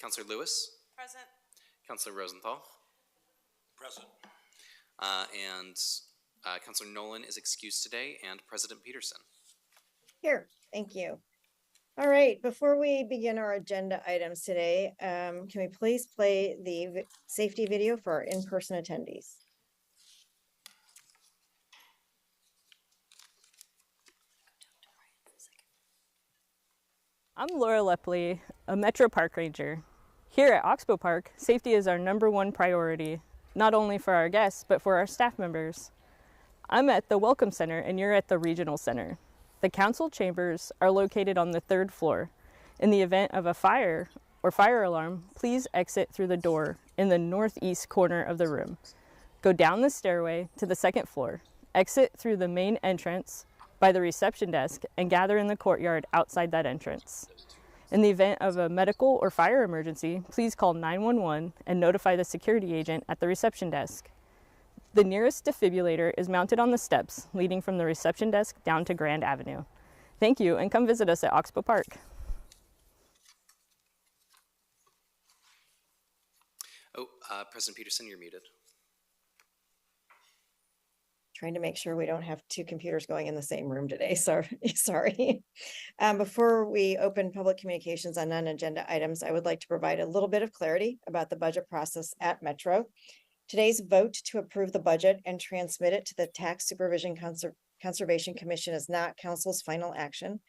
Councillor Lewis. Present. Councillor Rosenthal. Present. And Councillor Nolan is excused today, and President Peterson. Here, thank you. All right, before we begin our agenda items today, can we please play the safety video for our in-person attendees? I'm Laura Lepley, a Metro Park Ranger. Here at Oxbow Park, safety is our #1 priority, not only for our guests, but for our staff members. I'm at the Welcome Center and you're at the Regional Center. The council chambers are located on the 3rd floor. In the event of a fire or fire alarm, please exit through the door in the northeast corner of the room. Go down the stairway to the 2nd floor, exit through the main entrance by the reception desk, and gather in the courtyard outside that entrance. In the event of a medical or fire emergency, please call 911 and notify the security agent at the reception desk. The nearest defibrillator is mounted on the steps leading from the reception desk down to Grand Avenue. Thank you, and come visit us at Oxbow Park. President Peterson, you're muted. Trying to make sure we don't have 2 computers going in the same room today. Sorry. Before we open public communications on non-agenda items, I would like to provide a little bit of clarity about the budget process at Metro. Today's vote to approve the budget and transmit it to the Tax Supervision Conservation Commission is not council's final action.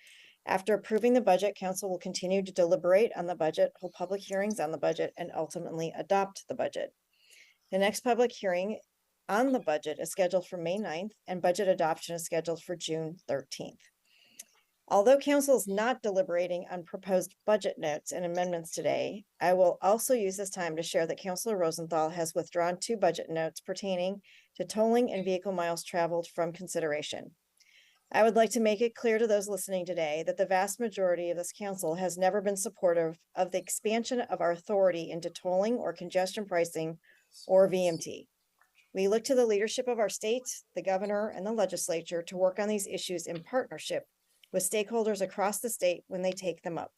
After approving the budget, council will continue to deliberate on the budget, hold public hearings on the budget, and ultimately adopt the budget. The next public hearing on the budget is scheduled for May 9th, and budget adoption is scheduled for June 13th. Although council is not deliberating on proposed budget notes and amendments today, I will also use this time to share that Councilor Rosenthal has withdrawn 2 budget notes pertaining to tolling and vehicle miles traveled from consideration. I would like to make it clear to those listening today that the vast majority of this council has never been supportive of the expansion of our authority into tolling or congestion pricing or VMT. We look to the leadership of our state, the governor, and the legislature to work on these issues in partnership with stakeholders across the state when they take them up.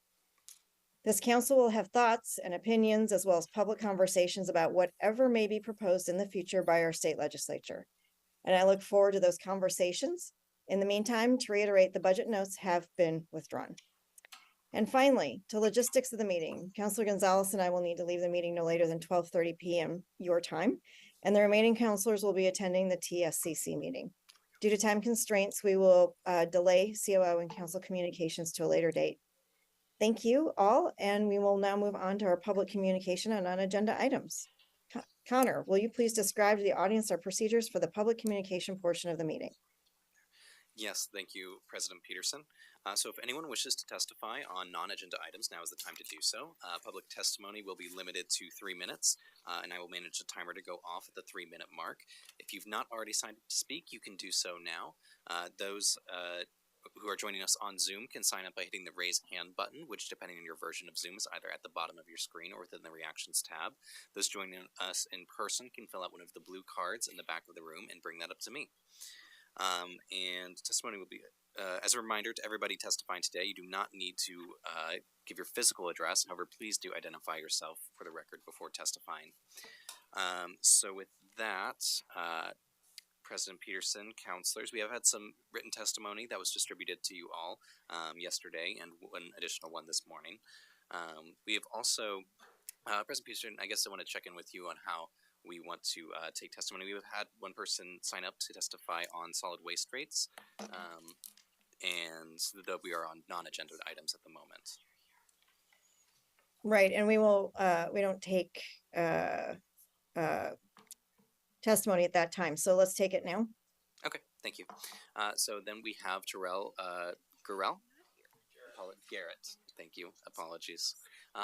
This council will have thoughts and opinions as well as public conversations about whatever may be proposed in the future by our state legislature. And I look forward to those conversations. In the meantime, to reiterate, the budget notes have been withdrawn. And finally, to logistics of the meeting, Councilor Gonzalez and I will need to leave the meeting no later than 12:30 p.m. your time, and the remaining councilors will be attending the TSCC meeting. Due to time constraints, we will delay COO and council communications to a later date. Thank you all, and we will now move on to our public communication on non-agenda items. Connor, will you please describe to the audience our procedures for the public communication portion of the meeting? Yes, thank you, President Peterson. So if anyone wishes to testify on non-agenda items, now is the time to do so. Public testimony will be limited to 3 minutes, and I will manage the timer to go off at the 3-minute mark. If you've not already signed up to speak, you can do so now. Those who are joining us on Zoom can sign up by hitting the raise hand button, which depending on your version of Zoom is either at the bottom of your screen or within the reactions tab. Those joining us in person can fill out one of the blue cards in the back of the room and bring that up to me. And testimony will be, as a reminder to everybody testifying today, you do not need to give your physical address. However, please do identify yourself for the record before testifying. So with that, President Peterson, councilors, we have had some written testimony that was distributed to you all yesterday and one additional one this morning. We have also, President Peterson, I guess I want to check in with you on how we want to take testimony. We've had one person sign up to testify on solid waste rates, and though we are on non-agenda items at the moment. Right, and we will, we don't take testimony at that time, so let's take it now. Okay, thank you. So then we have Terrell Garrett. Thank you. Apologies.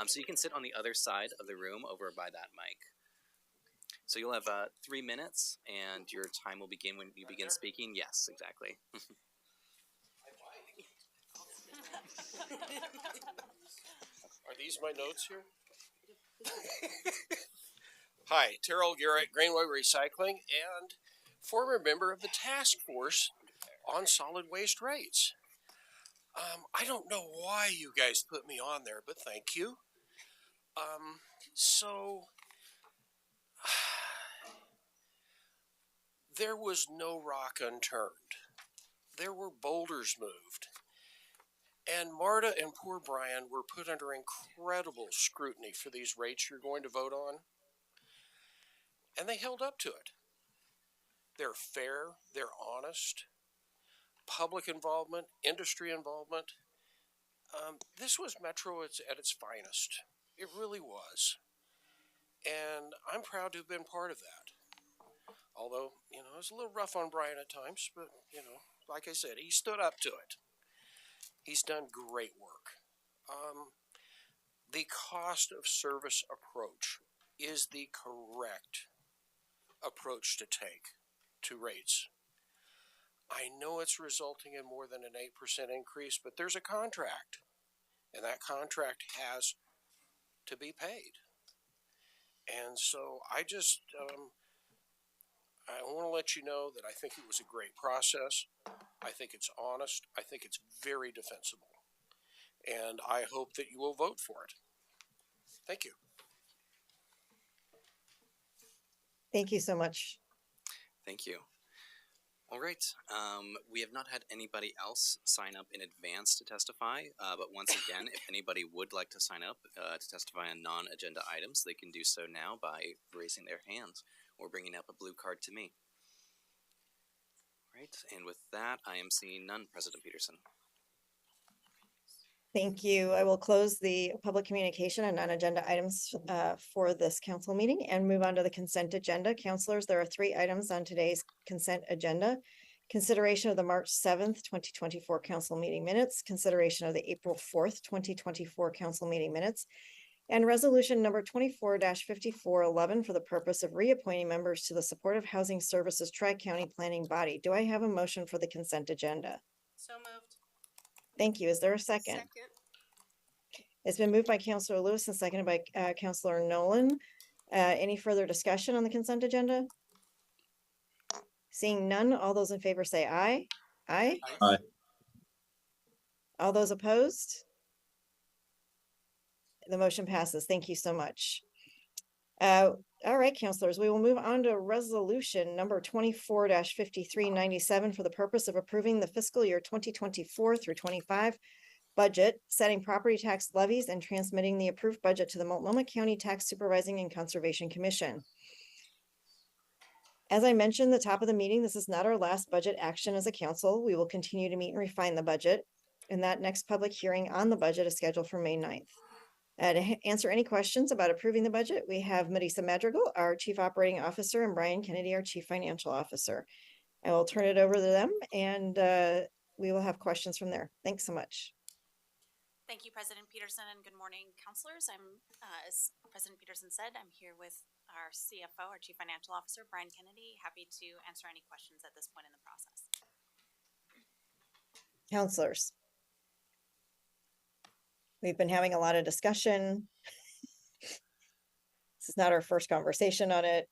So you can sit on the other side of the room over by that mic. So you'll have 3 minutes, and your time will begin when you begin speaking. Yes, exactly. Are these my notes here? Hi, Terrell Garrett, Greenway Recycling, and former member of the task force on solid waste rates. I don't know why you guys put me on there, but thank you. So there was no rock unturned. There were boulders moved. And Marta and poor Brian were put under incredible scrutiny for these rates you're going to vote on. And they held up to it. They're fair, they're honest, public involvement, industry involvement. This was Metro at its finest. It really was. And I'm proud to have been part of that. Although, it was a little rough on Brian at times, but, like I said, he stood up to it. He's done great work. The cost of service approach is the correct approach to take to rates. I know it's resulting in more than an 8% increase, but there's a contract, and that contract has to be paid. And so I want to let you know that I think it was a great process. I think it's honest. I think it's very defensible. And I hope that you will vote for it. Thank you. Thank you so much. Thank you. All right. We have not had anybody else sign up in advance to testify, but once again, if anybody would like to sign up to testify on non-agenda items, they can do so now by raising their hands or bringing up a blue card to me. All right. And with that, I am seeing none, President Peterson. Thank you. I will close the public communication and non-agenda items for this council meeting and move on to the consent agenda. Councilors, there are 3 items on today's consent agenda. Consideration of the March 7th, 2024 council meeting minutes, consideration of the April 4th, 2024 council meeting minutes, and resolution number 24-5411 for the purpose of reappointing members to the Supportive Housing Services Tri-County Planning Body. Do I have a motion for the consent agenda? So moved. Thank you. Is there a second? Second. It's been moved by Councilor Lewis and seconded by Councilor Nolan. Any further discussion on the consent agenda? Seeing none, all those in favor say aye. Aye. Aye. All those opposed? The motion passes. Thank you so much. All right, councilors, we will move on to resolution number 24-5397 for the purpose of approving the fiscal year 2024 through 25 budget, setting property tax levies and transmitting the approved budget to the Multnomah County Tax Supervising and Conservation Commission. As I mentioned at the top of the meeting, this is not our last budget action as a council. We will continue to meet and refine the budget, and that next public hearing on the budget is scheduled for May 9th. To answer any questions about approving the budget, we have Melissa Madrigal, our Chief Operating Officer, and Brian Kennedy, our Chief Financial Officer. I will turn it over to them, and we will have questions from there. Thanks so much. Thank you, President Peterson, and good morning, councilors. As President Peterson said, I'm here with our CFO, our Chief Financial Officer, Brian Kennedy. Happy to answer any questions at this point in the process. Councilors, we've been having a lot of discussion. This is not our first conversation on it,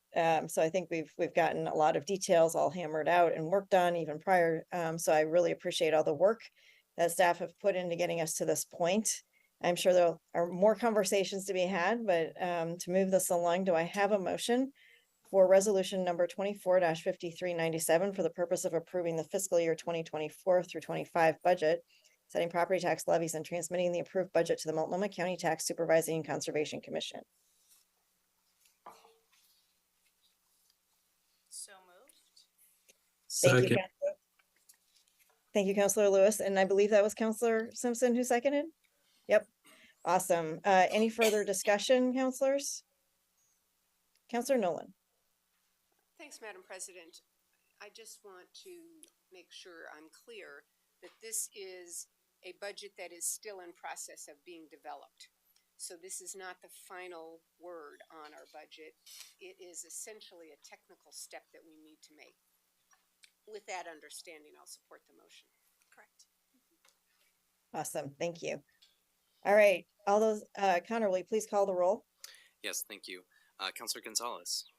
so I think we've gotten a lot of details all hammered out and worked on even prior. So I really appreciate all the work that staff have put into getting us to this point. I'm sure there are more conversations to be had, but to move this along, do I have a motion for resolution number 24-5397 for the purpose of approving the fiscal year 2024 through 25 budget, setting property tax levies and transmitting the approved budget to the Multnomah County Tax Supervising and Conservation Commission? So moved. Thank you, Second. Counselor. Thank you, Councilor Lewis. And I believe that was Councilor Simpson who seconded? Yep. Awesome. Any further discussion, councilors? Councilor Nolan. Thanks, Madam President. I just want to make sure I'm clear that this is a budget that is still in process of being developed. So this is not the final word on our budget. It is essentially a technical step that we need to make. With that understanding, I'll support the motion. Correct. Awesome. Thank you. All right. All those, Connor, will you please call the roll? Yes, thank you. Councilor Gonzalez.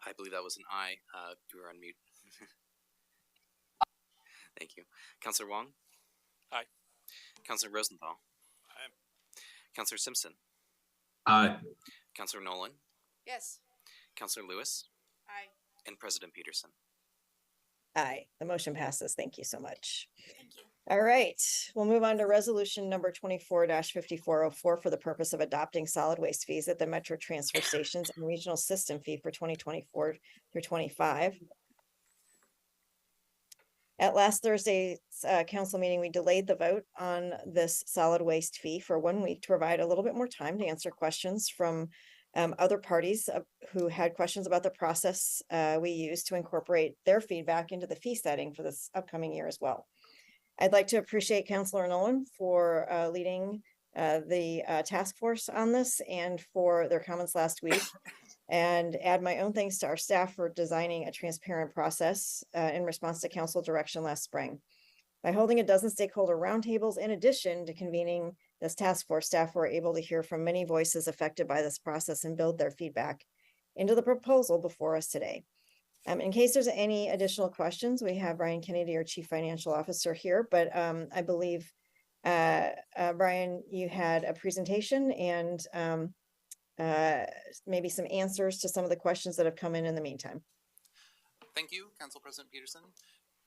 I believe that was an aye. You were on mute. Thank you. Councilor Wong. Aye. Councilor Rosenthal. Aye. Counselor Simpson, Aye. Counselor Nolan, Yes. Counselor Lewis, Aye. and President Peterson. Aye, the motion passes. Thank you so much. Thank you. All right, we'll move on to resolution number 24-5404 for the purpose of adopting solid waste fees at the Metro Transfer Stations and Regional System Fee for 2024 through 25. At last Thursday's council meeting, we delayed the vote on this solid waste fee for 1 week to provide a little bit more time to answer questions from other parties who had questions about the process we use to incorporate their feedback into the fee setting for this upcoming year as well. I'd like to appreciate Councilor Nolan for leading the task force on this and for their comments last week, and add my own thanks to our staff for designing a transparent process in response to council direction last spring. By holding a dozen stakeholder roundtables in addition to convening this task force, staff were able to hear from many voices affected by this process and build their feedback into the proposal before us today. In case there's any additional questions, we have Brian Kennedy, our Chief Financial Officer here, but I believe, Brian, you had a presentation and maybe some answers to some of the questions that have come in the meantime. Thank you, Council President Peterson.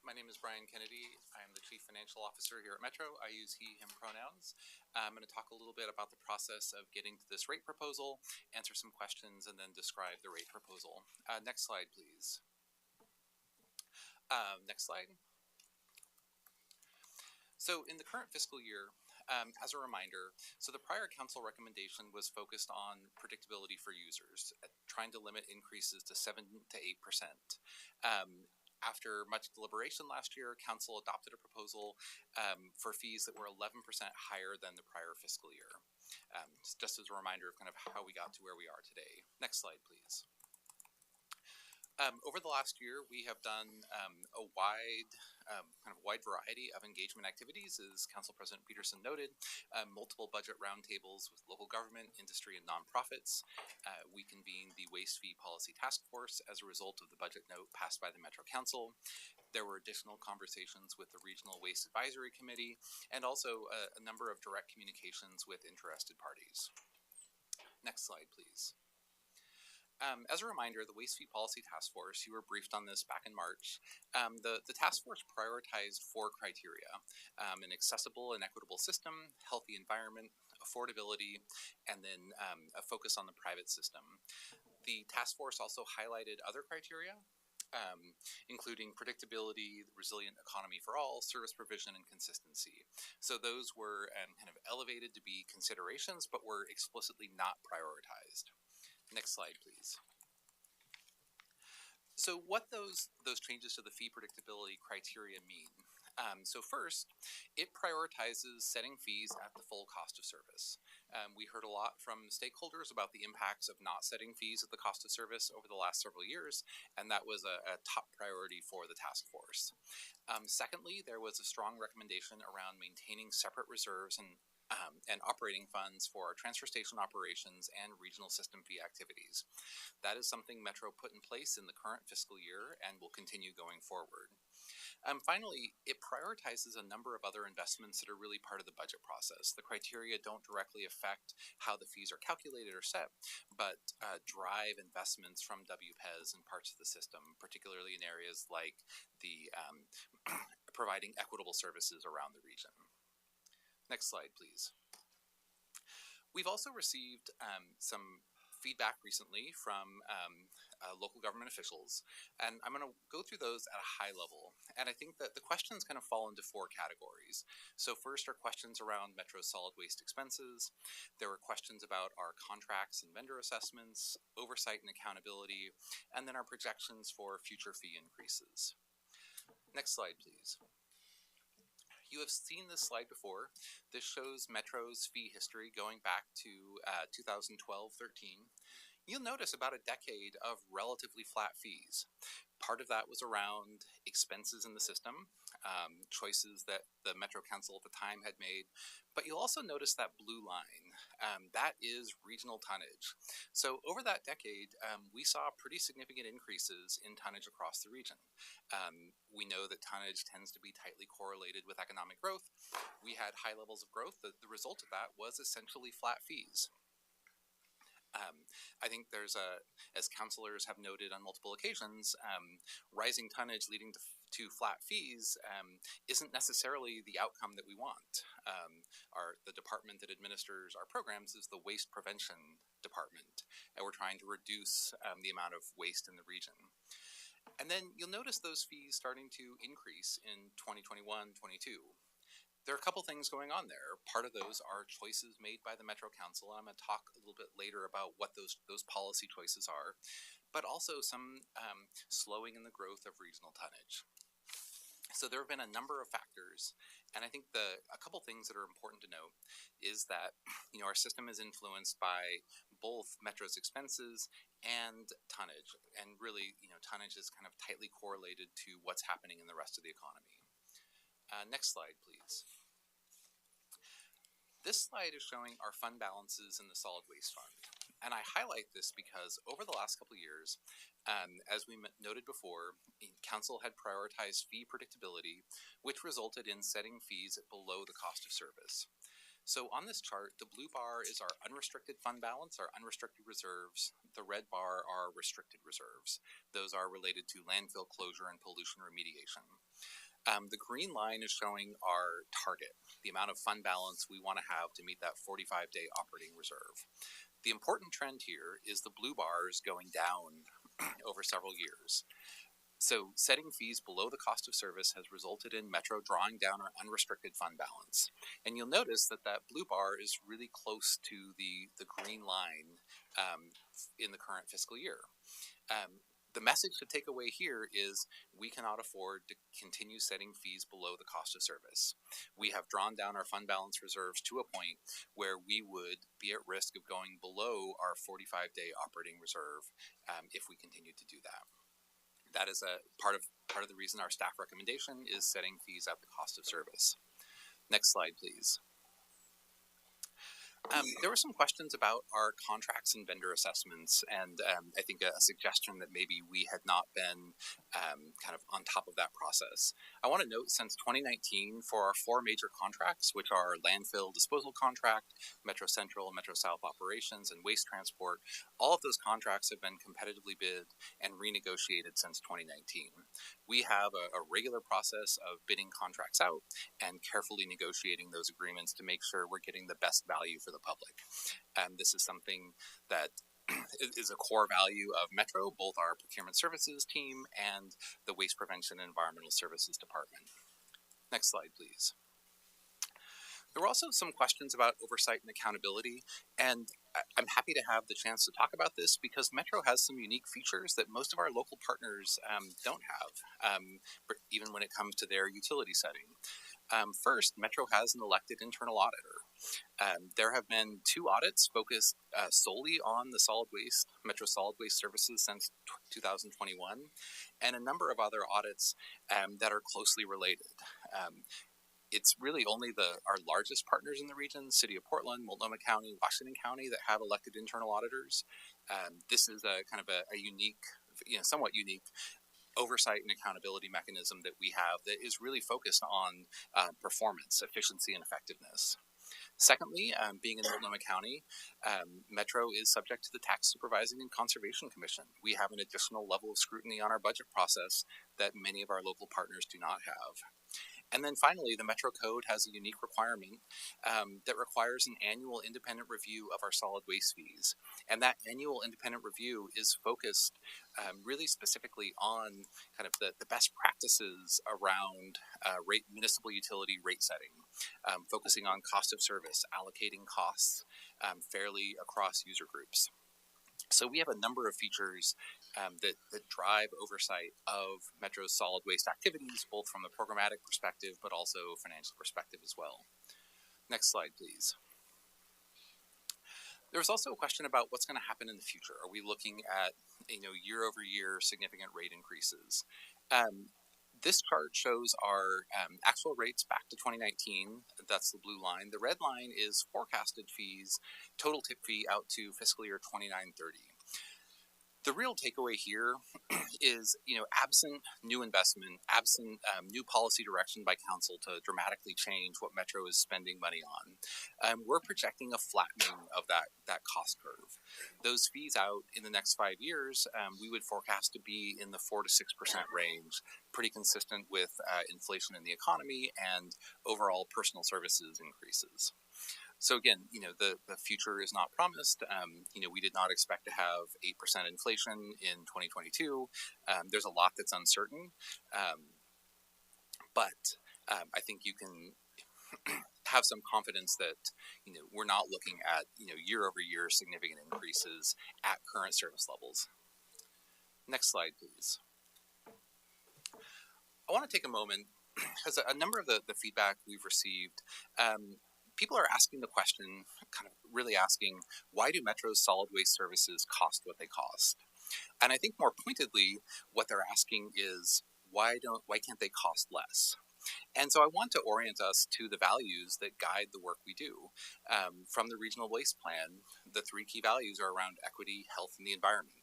My name is Brian Kennedy. I am the Chief Financial Officer here at Metro. I use he, him pronouns. I'm going to talk a little bit about the process of getting to this rate proposal, answer some questions, and then describe the rate proposal. Next slide, please. Next slide. So in the current fiscal year, as a reminder, so the prior council recommendation was focused on predictability for users, trying to limit increases to 7 to 8%. After much deliberation last year, council adopted a proposal for fees that were 11% higher than the prior fiscal year. Just as a reminder of kind of how we got to where we are today. Next slide, please. Over the last year, we have done a wide variety of engagement activities, as Council President Peterson noted, multiple budget roundtables with local government, industry, and nonprofits. We convened the Waste Fee Policy Task Force as a result of the budget note passed by the Metro Council. There were additional conversations with the Regional Waste Advisory Committee, and also a number of direct communications with interested parties. Next slide, please. As a reminder, the Waste Fee Policy Task Force, you were briefed on this back in March. The task force prioritized 4 criteria: an accessible and equitable system, healthy environment, affordability, and then a focus on the private system. The task force also highlighted other criteria, including predictability, the resilient economy for all, service provision, and consistency. So those were kind of elevated to be considerations, but were explicitly not prioritized. Next slide, please. So what those changes to the fee predictability criteria mean. So first, it prioritizes setting fees at the full cost of service. We heard a lot from stakeholders about the impacts of not setting fees at the cost of service over the last several years, and that was a top priority for the task force. Secondly, there was a strong recommendation around maintaining separate reserves and operating funds for our transfer station operations and regional system fee activities. That is something Metro put in place in the current fiscal year and will continue going forward. Finally, it prioritizes a number of other investments that are really part of the budget process. The criteria don't directly affect how the fees are calculated or set, but drive investments from WPES and parts of the system, particularly in areas like the providing equitable services around the region. Next slide, please. We've also received some feedback recently from local government officials, and I'm going to go through those at a high level. And I think that the questions kind of fall into 4 categories. So first are questions around Metro's solid waste expenses. There were questions about our contracts and vendor assessments, oversight and accountability, and then our projections for future fee increases. Next slide, please. You have seen this slide before. This shows Metro's fee history going back to 2012-13. You'll notice about a decade of relatively flat fees. Part of that was around expenses in the system, choices that the Metro Council at the time had made. But you'll also notice that blue line. That is regional tonnage. So over that decade, we saw pretty significant increases in tonnage across the region. We know that tonnage tends to be tightly correlated with economic growth. We had high levels of growth. The result of that was essentially flat fees. I think there's as counselors have noted on multiple occasions, rising tonnage leading to flat fees isn't necessarily the outcome that we want. The department that administers our programs is the Waste Prevention Department, and we're trying to reduce the amount of waste in the region. And then you'll notice those fees starting to increase in 2021-22. There are a couple things going on there. Part of those are choices made by the Metro Council, and I'm going to talk a little bit later about what those policy choices are, but also some slowing in the growth of regional tonnage. So there have been a number of factors, and I think a couple things that are important to note is that our system is influenced by both Metro's expenses and tonnage, and really tonnage is kind of tightly correlated to what's happening in the rest of the economy. Next slide, please. This slide is showing our fund balances in the Solid Waste Fund. And I highlight this because over the last couple of years, as we noted before, Council had prioritized fee predictability, which resulted in setting fees at below the cost of service. So on this chart, the blue bar is our unrestricted fund balance, our unrestricted reserves. The red bar are restricted reserves. Those are related to landfill closure and pollution remediation. The green line is showing our target, the amount of fund balance we want to have to meet that 45-day operating reserve. The important trend here is the blue bars going down over several years. So setting fees below the cost of service has resulted in Metro drawing down our unrestricted fund balance. And you'll notice that that blue bar is really close to the green line in the current fiscal year. The message to take away here is we cannot afford to continue setting fees below the cost of service. We have drawn down our fund balance reserves to a point where we would be at risk of going below our 45-day operating reserve if we continue to do that. That is a part of the reason our staff recommendation is setting fees at the cost of service. Next slide, please. There were some questions about our contracts and vendor assessments, and I think a suggestion that maybe we had not been kind of on top of that process. I want to note since 2019 for our 4 major contracts, which are landfill disposal contract, Metro Central, Metro South operations, and waste transport, all of those contracts have been competitively bid and renegotiated since 2019. We have a regular process of bidding contracts out and carefully negotiating those agreements to make sure we're getting the best value for the public. This is something that is a core value of Metro, both our procurement services team and the Waste Prevention and Environmental Services Department. Next slide, please. There were also some questions about oversight and accountability, and I'm happy to have the chance to talk about this because Metro has some unique features that most of our local partners don't have, even when it comes to their utility setting. First, Metro has an elected internal auditor. There have been 2 audits focused solely on the Metro Solid Waste Services since 2021, and a number of other audits that are closely related. It's really only our largest partners in the region, City of Portland, Multnomah County, Washington County, that have elected internal auditors. This is a kind of a unique, somewhat unique oversight and accountability mechanism that we have that is really focused on performance, efficiency, and effectiveness. Secondly, being in Multnomah County, Metro is subject to the Tax Supervising and Conservation Commission. We have an additional level of scrutiny on our budget process that many of our local partners do not have. And then finally, the Metro Code has a unique requirement that requires an annual independent review of our solid waste fees. And that annual independent review is focused really specifically on kind of the best practices around municipal utility rate setting, focusing on cost of service, allocating costs fairly across user groups. So we have a number of features that drive oversight of Metro's solid waste activities, both from a programmatic perspective, but also financial perspective as well. Next slide, please. There was also a question about what's going to happen in the future. Are we looking at year over year significant rate increases? This chart shows our actual rates back to 2019. That's the blue line. The red line is forecasted fees, total tip fee out to fiscal year 29-30. The real takeaway here is, absent new investment, absent new policy direction by council to dramatically change what Metro is spending money on, we're projecting a flattening of that cost curve. Those fees out in the next 5 years, we would forecast to be in the 4 to 6% range, pretty consistent with inflation in the economy and overall personal services increases. So again, the future is not promised. We did not expect to have 8% inflation in 2022. There's a lot that's uncertain, but I think you can have some confidence that we're not looking at year over year significant increases at current service levels. Next slide, please. I want to take a moment because a number of the feedback we've received. People are asking the question, kind of really asking, why do Metro's solid waste services cost what they cost? And I think more pointedly, what they're asking is, why can't they cost less? And so I want to orient us to the values that guide the work we do. From the regional waste plan, the 3 key values are around equity, health, and the environment.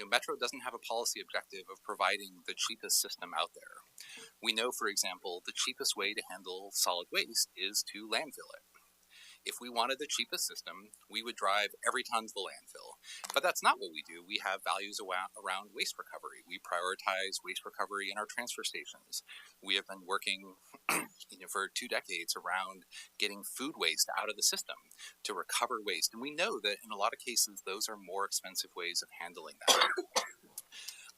Metro doesn't have a policy objective of providing the cheapest system out there. We know, for example, the cheapest way to handle solid waste is to landfill it. If we wanted the cheapest system, we would drive every ton to the landfill. But that's not what we do. We have values around waste recovery. We prioritize waste recovery in our transfer stations. We have been working for 2 decades around getting food waste out of the system to recover waste. And we know that in a lot of cases, those are more expensive ways of handling that.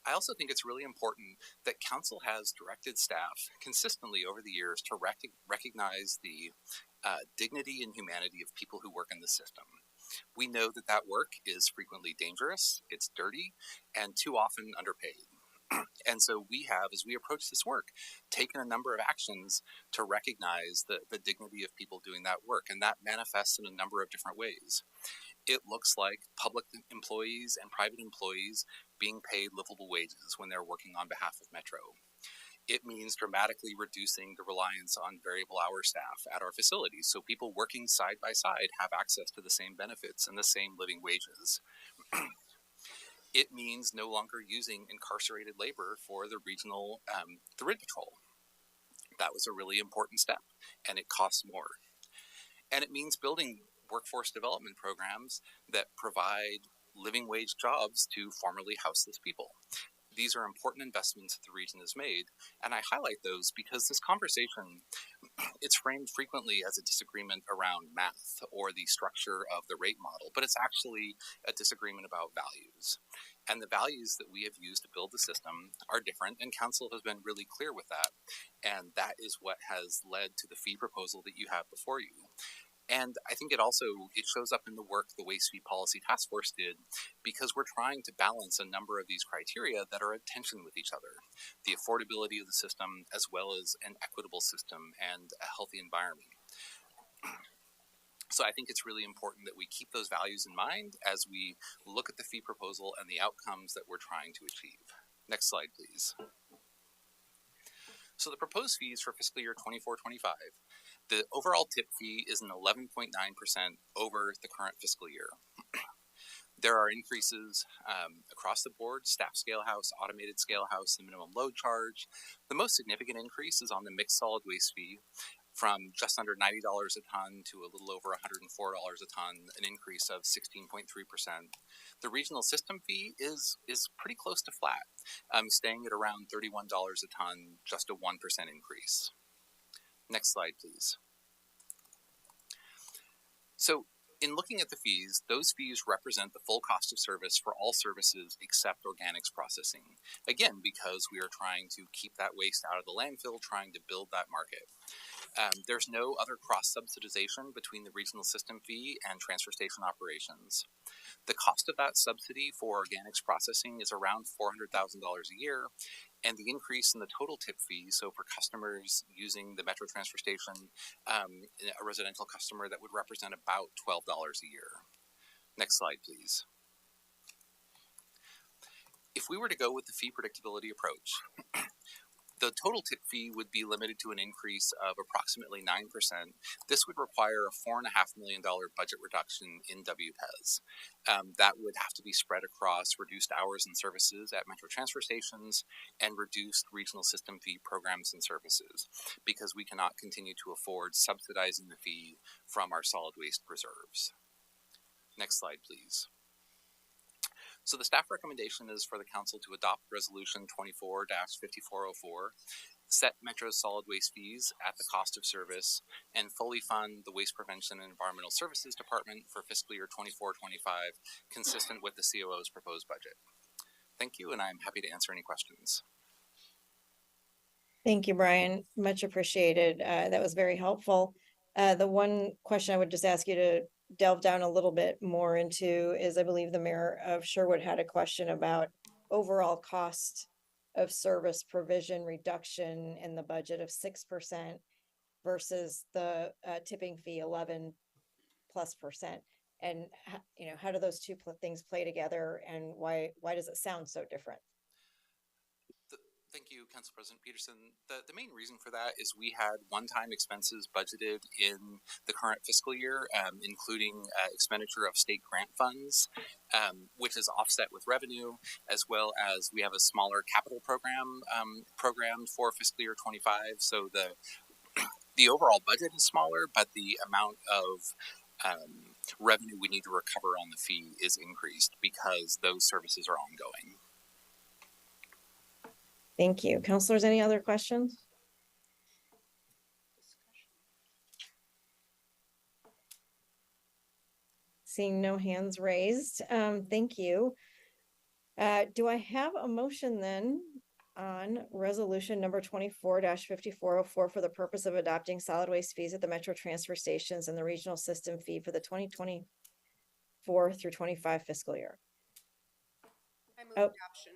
I also think it's really important that council has directed staff consistently over the years to recognize the dignity and humanity of people who work in the system. We know that work is frequently dangerous, it's dirty, and too often underpaid. And so we have, as we approach this work, taken a number of actions to recognize the dignity of people doing that work, and that manifests in a number of different ways. It looks like public employees and private employees being paid livable wages when they're working on behalf of Metro. It means dramatically reducing the reliance on variable hour staff at our facilities, so people working side by side have access to the same benefits and the same living wages. It means no longer using incarcerated labor for the regional thrid patrol. That was a really important step, and it costs more. And it means building workforce development programs that provide living wage jobs to formerly houseless people. These are important investments that the region has made, and I highlight those because this conversation, it's framed frequently as a disagreement around math or the structure of the rate model, but it's actually a disagreement about values. And the values that we have used to build the system are different, and council has been really clear with that, and that is what has led to the fee proposal that you have before you. And I think it shows up in the work the Waste Fee Policy Task Force did, because we're trying to balance a number of these criteria that are in tension with each other. The affordability of the system, as well as an equitable system and a healthy environment. So I think it's really important that we keep those values in mind as we look at the fee proposal and the outcomes that we're trying to achieve. Next slide, please. So the proposed fees for fiscal year 24-25. The overall tip fee is an 11.9% over the current fiscal year. There are increases across the board: staff scale house, automated scale house, the minimum load charge. The most significant increase is on the mixed solid waste fee, from just under $90 a ton to a little over $104 a ton, an increase of 16.3%. The regional system fee is pretty close to flat, staying at around $31 a ton, just a 1% increase. Next slide, please. So in looking at the fees, those fees represent the full cost of service for all services except organics processing. Again, because we are trying to keep that waste out of the landfill, trying to build that market. There's no other cross-subsidization between the regional system fee and transfer station operations. The cost of that subsidy for organics processing is around $400,000 a year, and the increase in the total tip fee, so for customers using the Metro transfer station, a residential customer, that would represent about $12 a year. Next slide, please. If we were to go with the fee predictability approach, The total tip fee would be limited to an increase of approximately 9%. This would require a $4.5 million budget reduction in WPES. That would have to be spread across reduced hours and services at Metro transfer stations and reduced regional system fee programs and services, because we cannot continue to afford subsidizing the fee from our solid waste reserves. Next slide, please. So the staff recommendation is for the council to adopt Resolution 24-5404, set Metro's solid waste fees at the cost of service, and fully fund the Waste Prevention and Environmental Services Department for fiscal year 24-25, consistent with the COO's proposed budget. Thank you, and I'm happy to answer any questions. Thank you, Brian. Much appreciated. That was very helpful. The one question I would just ask you to delve down a little bit more into is, I believe the mayor of Sherwood had a question about overall cost of service provision reduction in the budget of 6% versus the tipping fee 11+%. And how do those two things play together, and why does it sound so different? Thank you, Council President Peterson. The main reason for that is we had one-time expenses budgeted in the current fiscal year, including expenditure of state grant funds, which is offset with revenue, as well as we have a smaller capital program programmed for fiscal year 25. So the overall budget is smaller, but the amount of revenue we need to recover on the fee is increased because those services are ongoing. Thank you. Councilors, any other questions? Seeing no hands raised, thank you. Do I have a motion then on resolution number 24-5404 for the purpose of adopting solid waste fees at the Metro transfer stations and the regional system fee for the 2024 through 25 fiscal year? I move adoption.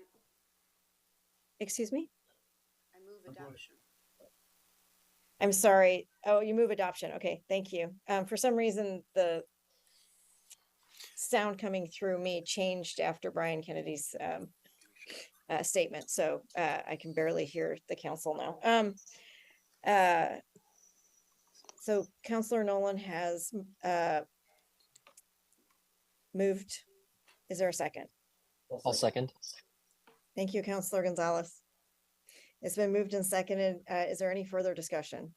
Excuse me? I move adoption. I'm sorry. Oh, you move adoption. Okay, thank you. For some reason, the sound coming through me changed after Brian Kennedy's statement, so I can barely hear the council now. So Councilor Nolan has moved. Is there a second? I'll second. Thank you, Councilor Gonzalez. It's been moved and seconded. Is there any further discussion?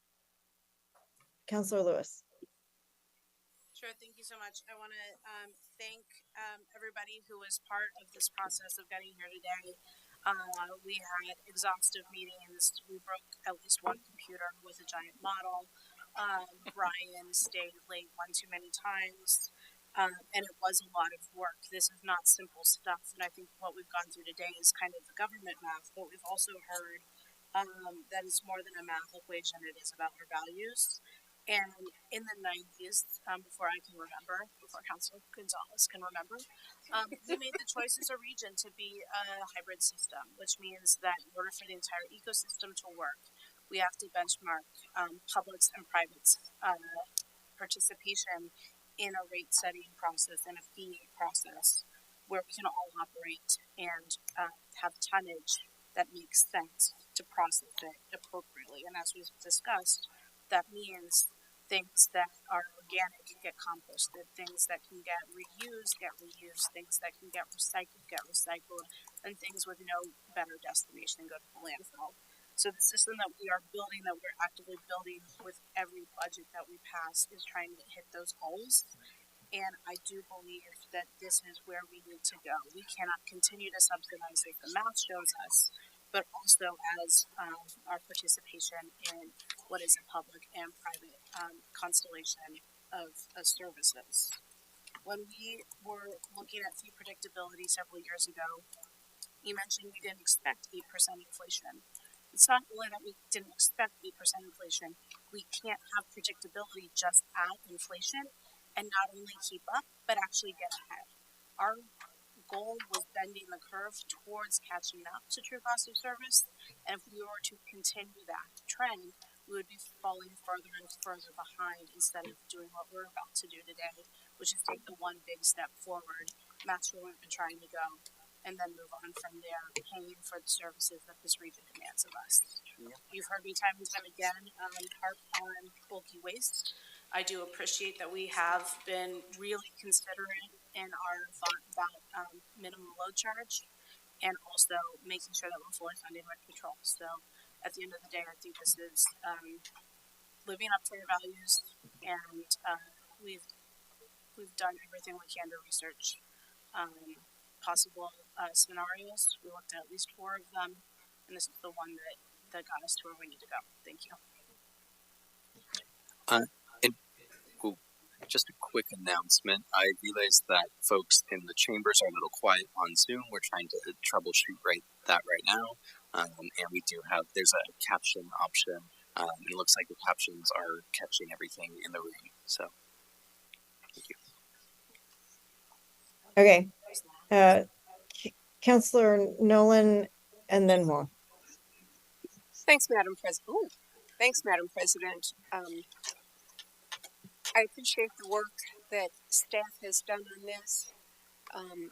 Councilor Lewis. Sure, thank you so much. I want to thank everybody who was part of this process of getting here today. We had exhaustive meetings. We broke at least one computer with a giant model. Brian stayed late one too many times. And it was a lot of work. This is not simple stuff. And I think what we've gone through today is kind of the government math, but we've also heard that it's more than a math equation. It is about our values. And in the 90s, before I can remember, before Councilor Gonzalez can remember, we made the choice as a region to be a hybrid system, which means that in order for the entire ecosystem to work, we have to benchmark public's and private's participation in a rate setting process and a fee process where we can all operate and have tonnage that makes sense to process it appropriately. And as we've discussed, that means things that are organic get composted, things that can get reused, things that can get recycled, and things with no better destination go to the landfill. So the system that we are building, that we're actively building with every budget that we pass, is trying to hit those goals. And I do believe that this is where we need to go. We cannot continue to subsidize as the math shows us, but also as our participation in what is a public and private constellation of services. When we were looking at fee predictability several years ago, you mentioned we didn't expect 8% inflation. It's not only that we didn't expect 8% inflation, we can't have predictability just at inflation and not only keep up, but actually get ahead. Our goal was bending the curve towards catching up to true cost of service, and if we were to continue that trend, we would be falling further and further behind instead of doing what we're about to do today, which is take the one big step forward. That's where we've been trying to go. and then move on from there, paying for the services that this region demands of us. You've heard me time and time again harp on bulky waste. I do appreciate that we have been really considerate in our thought about minimum load charge, and also making sure that we're fully funding rent control. So at the end of the day, I think this is living up to our values, and we've done everything we can to research possible scenarios. We looked at least 4 of them, and this is the one that got us to where we need to go. Thank you. Just a quick announcement. I realize that folks in the chambers are a little quiet on Zoom. We're trying to troubleshoot that right now. And we do have, there's a caption option. It looks like the captions are catching everything in the room. So, thank you. Okay. Councillor Nolan and then Wong. Thanks, Madam President. Thanks, Madam President. I appreciate the work that staff has done on this.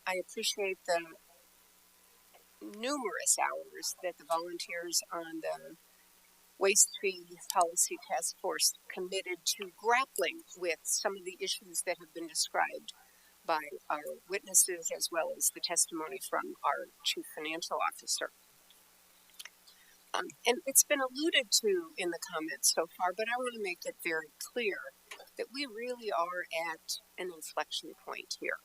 I appreciate the numerous hours that the volunteers on the Waste Fee Policy Task Force committed to grappling with some of the issues that have been described by our witnesses, as well as the testimony from our Chief Financial Officer. And it's been alluded to in the comments so far, but I want to make it very clear that we really are at an inflection point here.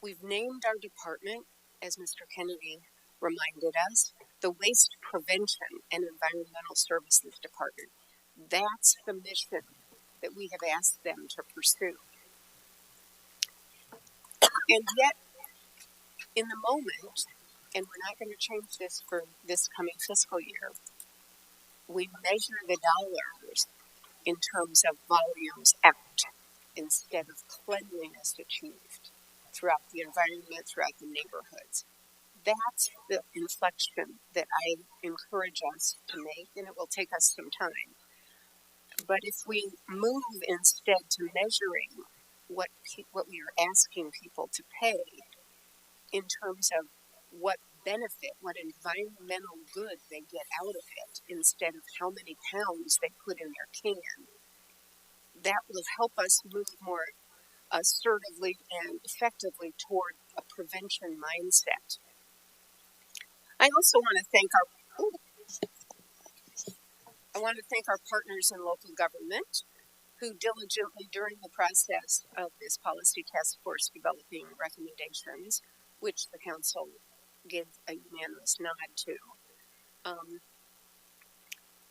We've named our department, as Mr. Kennedy reminded us, the Waste Prevention and Environmental Services Department. That's the mission that we have asked them to pursue. And yet, in the moment, and we're not going to change this for this coming fiscal year, we measure the dollars in terms of volumes out instead of cleanliness achieved throughout the environment, throughout the neighborhoods. That's the inflection that I encourage us to make, and it will take us some time. But if we move instead to measuring what we are asking people to pay in terms of what benefit, what environmental good they get out of it, instead of how many pounds they put in their can, that will help us move more assertively and effectively toward a prevention mindset. I also want to thank our partners in local government who diligently, during the process of this policy task force developing recommendations, which the council gave a unanimous nod to,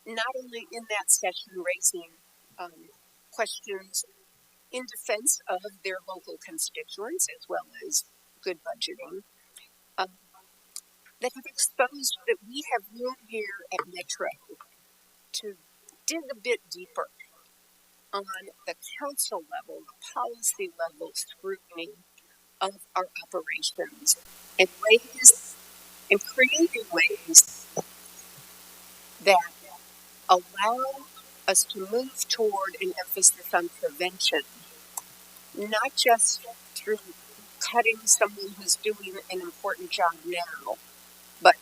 not only in that session raising questions in defense of their local constituents as well as good budgeting, that have exposed that we have room here at Metro to dig a bit deeper on the council level, the policy level scrutiny of our operations in ways, in creative ways that allow us to move toward an emphasis on prevention, not just through cutting someone who's doing an important job now, but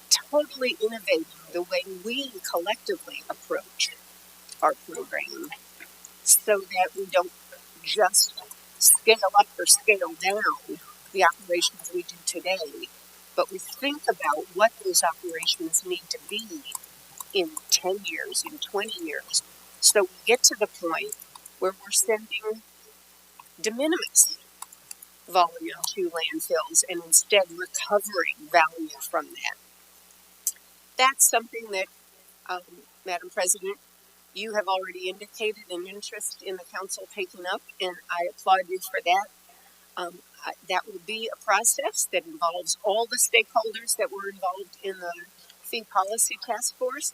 totally innovating the way we collectively approach our program so that we don't just scale up or scale down the operations we do today, but we think about what those operations need to be in 10 years, in 20 years, so we get to the point where we're sending de minimis volume to landfills and instead recovering value from that. That's something that, Madam President, you have already indicated an interest in the council taking up, and I applaud you for that. That will be a process that involves all the stakeholders that were involved in the Fee Policy Task Force,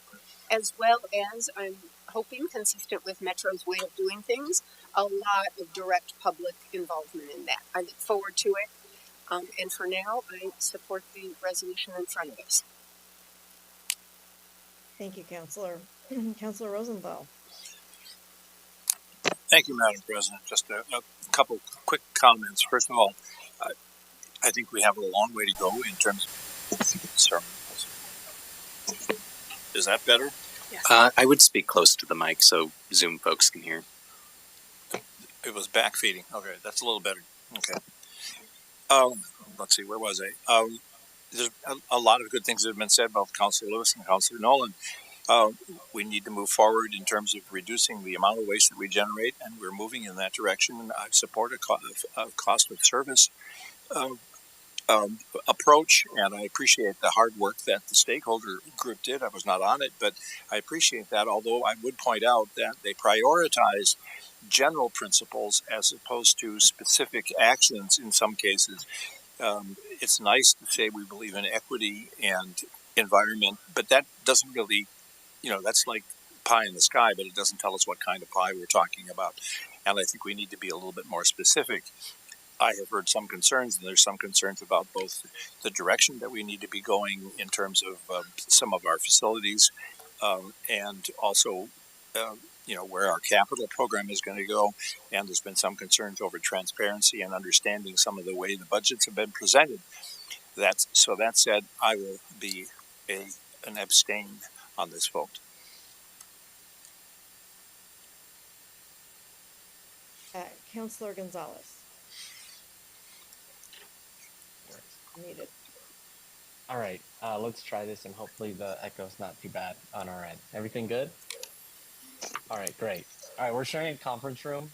as well as, I'm hoping, consistent with Metro's way of doing things, a lot of direct public involvement in that. I look forward to it, and for now, I support the resolution in front of us. Thank you, Councillor. Councillor Rosenthal. Thank you, Madam President. Just a couple quick comments. First of all, I think we have a long way to go in terms of concern. Is that better? Yes. I would speak close to the mic so Zoom folks can hear. It was back feeding. Okay, that's a little better. Okay. Let's see, where was I? There's a lot of good things that have been said about Councilor Lewis and Councilor Nolan. We need to move forward in terms of reducing the amount of waste that we generate, and we're moving in that direction. I support a cost of service approach, and I appreciate the hard work that the stakeholder group did. I was not on it, but I appreciate that. Although I would point out that they prioritize general principles as opposed to specific actions in some cases. It's nice to say we believe in equity and environment, but that doesn't really, that's like pie in the sky, but it doesn't tell us what kind of pie we're talking about. And I think we need to be a little bit more specific. I have heard some concerns, and there's some concerns about both the direction that we need to be going in terms of some of our facilities, and also, where our capital program is going to go. And there's been some concerns over transparency and understanding some of the way the budgets have been presented. That said, I will be an abstain on this vote. Councilor Gonzalez. Muted. All right, let's try this, and hopefully the echo's not too bad on our end. Everything good? All right, great. All right, we're sharing a conference room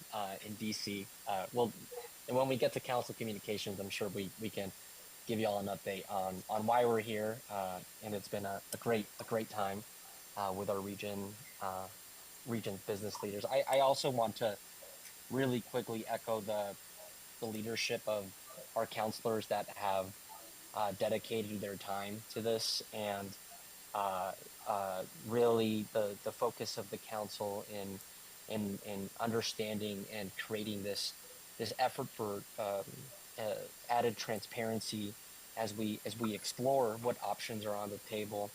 in DC. And when we get to council communications, I'm sure we can give you all an update on why we're here. And it's been a great time with our region's business leaders. I also want to really quickly echo the leadership of our counselors that have dedicated their time to this, and really the focus of the council in understanding and creating this effort for added transparency as we explore what options are on the table.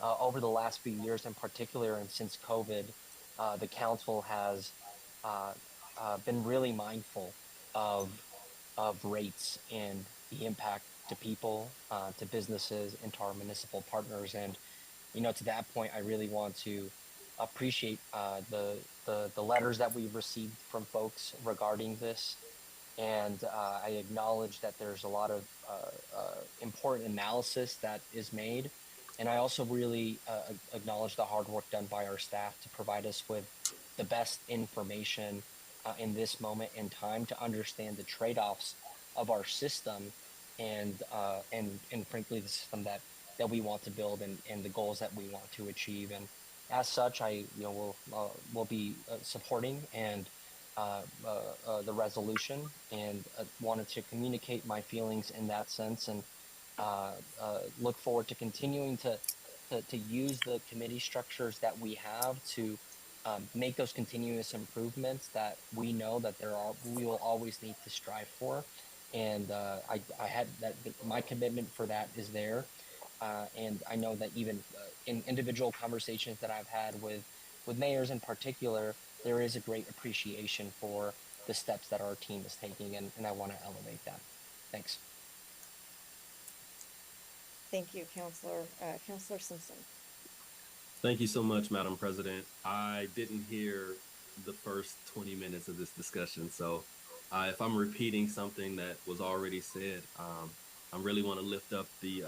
Over the last few years in particular, and since COVID, the council has been really mindful of rates and the impact to people, to businesses, and to our municipal partners. And to that point, I really want to appreciate the letters that we've received from folks regarding this. And I acknowledge that there's a lot of important analysis that is made. And I also really acknowledge the hard work done by our staff to provide us with the best information in this moment in time to understand the trade-offs of our system, and frankly the system that we want to build, and the goals that we want to achieve. And as such, I will be supporting and the resolution, and wanted to communicate my feelings in that sense, and look forward to continuing to use the committee structures that we have to make those continuous improvements that we know that we will always need to strive for. And I had that my commitment for that is there. And I know that even in individual conversations that I've had with mayors in particular, there is a great appreciation for the steps that our team is taking, and I want to elevate that. Thanks. Thank you, Councilor. Councilor Simpson. Thank you so much, Madam President. I didn't hear the first 20 minutes of this discussion, so if I'm repeating something that was already said, I really want to lift up the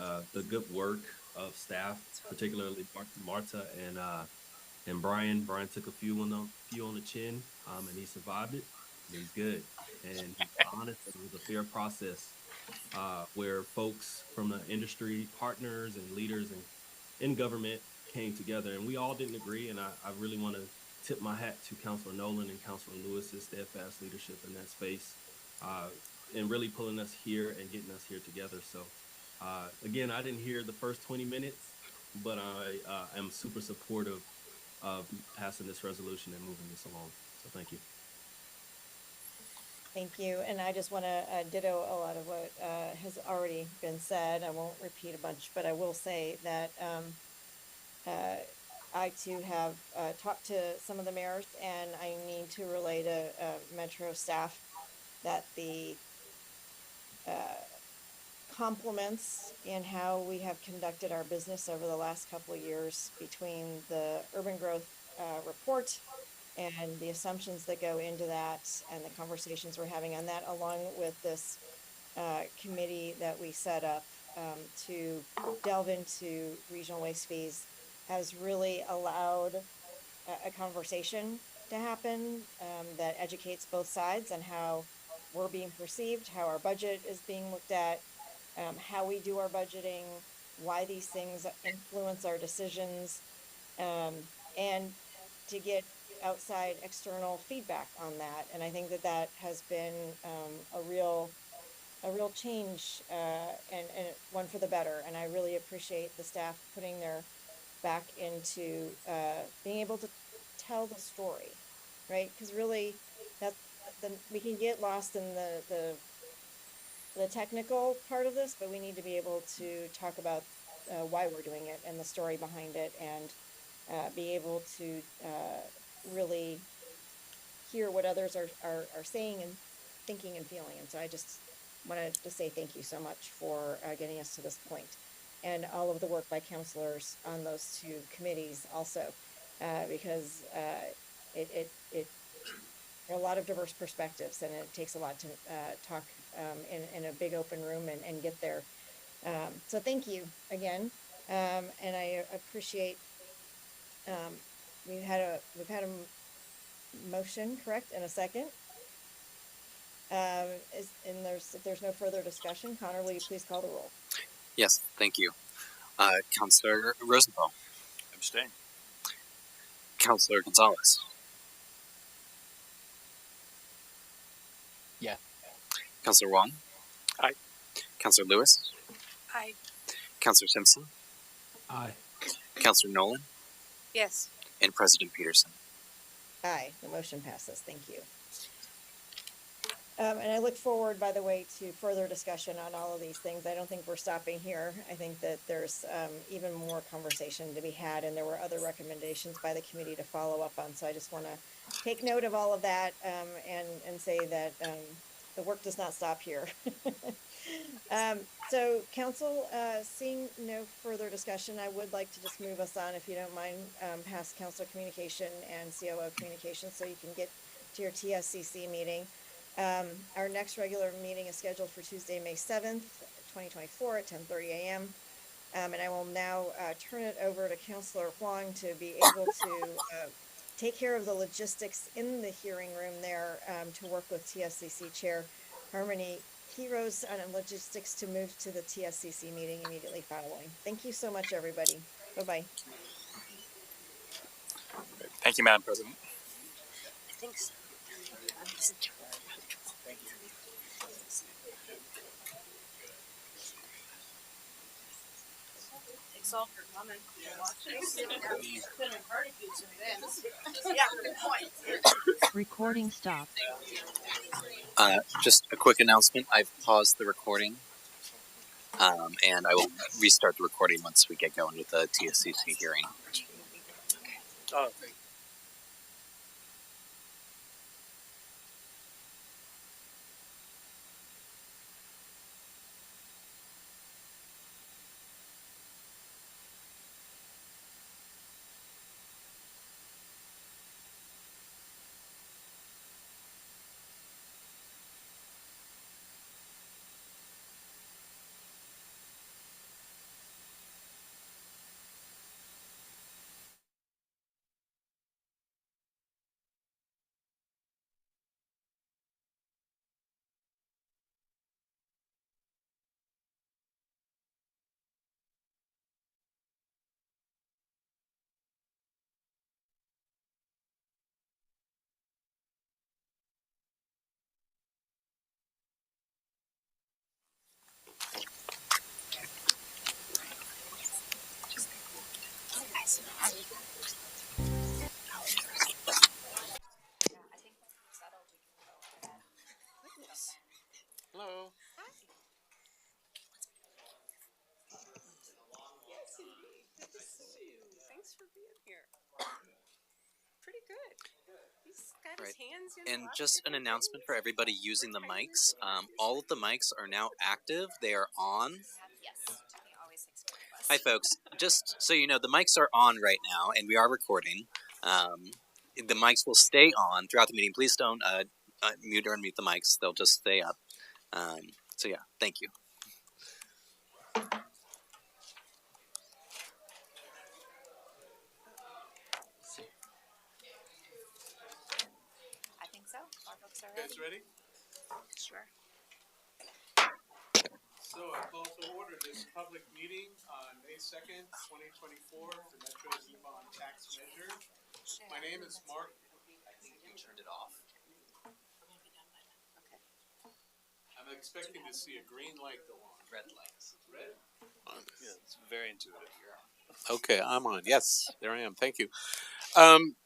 good work of staff, particularly Marta and Brian. Brian took a few on the chin, and he survived it. And he's good, and he's honest. And it was a fair process where folks from the industry, partners and leaders and in government came together, and we all didn't agree. And I really want to tip my hat to Councilor Nolan and Councilor Lewis's steadfast leadership in that space, and really pulling us here and getting us here together. So again, I didn't hear the first 20 minutes, but I am super supportive of passing this resolution and moving this along. So thank you. Thank you. And I just want to ditto a lot of what has already been said. I won't repeat a bunch, but I will say that I too have talked to some of the mayors, and I need to relay to Metro staff that the complements in how we have conducted our business over the last couple of years between the urban growth report and the assumptions that go into that and the conversations we're having on that, along with this committee that we set up to delve into regional waste fees, has really allowed a conversation to happen that educates both sides on how we're being perceived, how our budget is being looked at, how we do our budgeting, why these things influence our decisions, and to get outside external feedback on that. And I think that that has been a real change and one for the better. And I really appreciate the staff putting their back into being able to tell the story, right? Because really, that's we can get lost in the technical part of this, but we need to be able to talk about why we're doing it and the story behind it, and be able to really hear what others are saying and thinking and feeling. And so I just wanted to say thank you so much for getting us to this point, and all of the work by counselors on those two committees also, because it there are a lot of diverse perspectives, and it takes a lot to talk in a big open room and get there. So thank you again, and I appreciate. We've had a motion, correct, and a second. If there's no further discussion, Connor, will you please call the roll? Yes, thank you. Counselor Rosenthal. Abstain. Counselor Gonzalez. Yeah. Counselor Wong. Aye. Counselor Lewis. Aye. Counselor Simpson. Aye. Counselor Nolan. Yes. And President Peterson. Aye, the motion passes. Thank you. And I look forward, by the way, to further discussion on all of these things. I don't think we're stopping here. I think that there's even more conversation to be had, and there were other recommendations by the committee to follow up on. So I just want to take note of all of that and say that the work does not stop here. So council, seeing no further discussion, I would like to just move us on, if you don't mind, past council communication and COO communication, so you can get to your TSCC meeting. Our next regular meeting is scheduled for Tuesday, May 7th, 2024 at 10:30 a.m. And I will now turn it over to Councilor Huang to be able to take care of the logistics in the hearing room there, to work with TSCC Chair Harmony Heroes on logistics to move to the TSCC meeting immediately following. Thank you so much, everybody. Bye-bye. Thank you, Madam President. I think so. Takes all for comment. Yeah, good point. Recording stopped. Just a quick announcement. I've paused the recording, and I will restart the recording once we get going with the TSCC hearing. Oh, hello. Yes, indeed. Good to see you. Thanks for being here. pretty good. He's got Right. his hands in And lots of just an different announcement things. for everybody using the mics. All of the mics are now active. They are on. Yes, Tony always takes care of us. Hi, folks. Just so you know, the mics are on right now, and we are recording. The mics will stay on throughout the meeting. Please don't mute or unmute the mics. They'll just stay up. So yeah, thank you. I think so. Our folks are You guys ready. ready? Sure. So I call to order this public meeting on May 2nd, 2024 for Metro Zebon tax measure. My name is Mark. I think you turned it off. I'm expecting to see a green light go on. Red lights. Red? Yeah, it's very intuitive. Okay, I'm on. Yes, there I am. Thank you.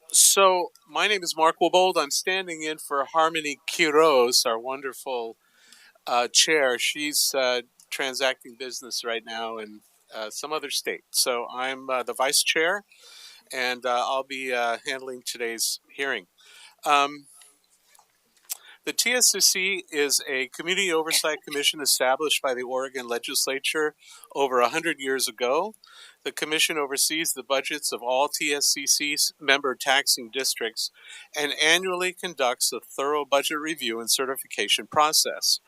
So my name is Mark Wibold. I'm standing in for Harmony Quiroz, our wonderful chair. She's transacting business right now in some other state. So I'm the vice chair, and I'll be handling today's hearing. The TSCC is a community oversight commission established by the Oregon legislature over 100 years ago. The commission oversees the budgets of all TSCC member taxing districts and annually conducts a thorough budget review and certification process.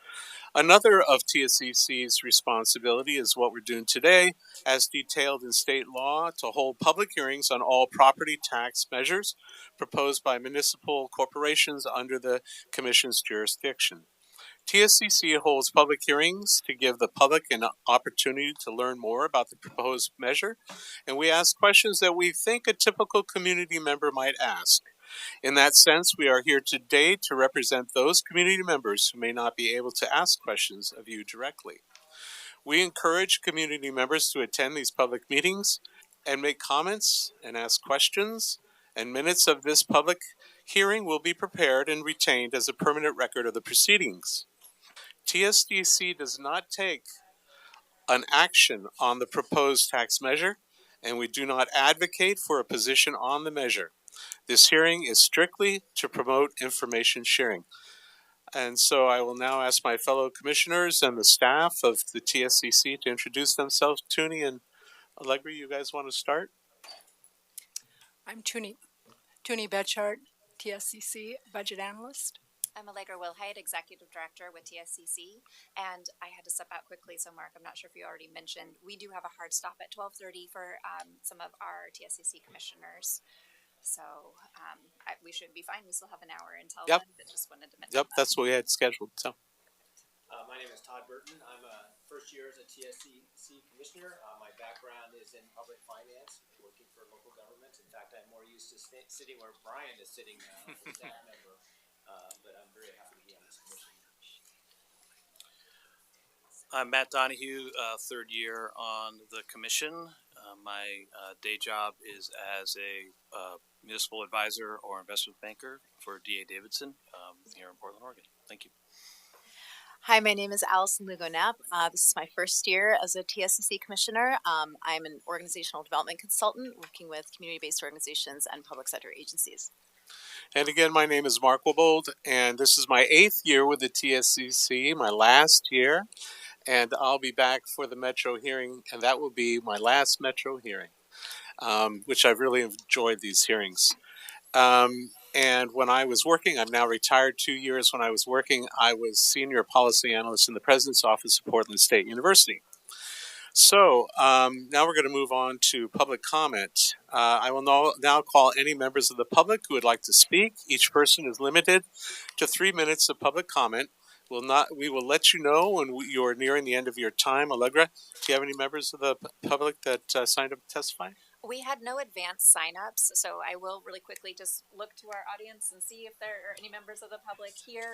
Another of TSCC's responsibility is what we're doing today, as detailed in state law, to hold public hearings on all property tax measures proposed by municipal corporations under the Commission's jurisdiction. TSCC holds public hearings to give the public an opportunity to learn more about the proposed measure, and we ask questions that we think a typical community member might ask. In that sense, we are here today to represent those community members who may not be able to ask questions of you directly. We encourage community members to attend these public meetings and make comments and ask questions, and minutes of this public hearing will be prepared and retained as a permanent record of the proceedings. TSDC does not take an action on the proposed tax measure, and we do not advocate for a position on the measure. This hearing is strictly to promote information sharing. And so I will now ask my fellow commissioners and the staff of the TSCC to introduce themselves. Toonie and Allegra, you guys want to start? I'm Toonie Betchart, TSCC Budget Analyst. I'm Allegra Wilhite, Executive Director with TSCC, and I had to step out quickly, so Mark, I'm not sure if you already mentioned, we do have a hard stop at 12:30 for some of our TSCC commissioners. So we should be fine. We still have an hour until then, but just wanted to mention that. That's what we had scheduled. So, my name is Todd Burton. I'm a first year as a TSCC commissioner. My background is in public finance, working for local government. In fact, I'm more used to sitting where Brian is sitting as a staff member, but I'm very happy to be on this commission. I'm Matt Donahue, third year on the commission. My day job is as a municipal advisor or investment banker for D.A. Davidson here in Portland, Oregon. Thank you. Hi, my name is Allison Lugo-Knapp. This is my first year as a TSCC commissioner. I'm an organizational development consultant working with community-based organizations and public sector agencies. and again, my name is Mark Wibold, and this is my 8th year with the TSCC, my last year, and I'll be back for the Metro hearing, and that will be my last Metro hearing, which I've really enjoyed these hearings. And when I was working, I'm now retired 2 years. When I was working, I was senior policy analyst in the President's Office of Portland State University. So now we're going to move on to public comment. I will now call any members of the public who would like to speak. Each person is limited to 3 minutes of public comment. We will let you know when you are nearing the end of your time. Allegra, do you have any members of the public that signed up to testify? We had no advanced signups, so I will really quickly just look to our audience and see if there are any members of the public here.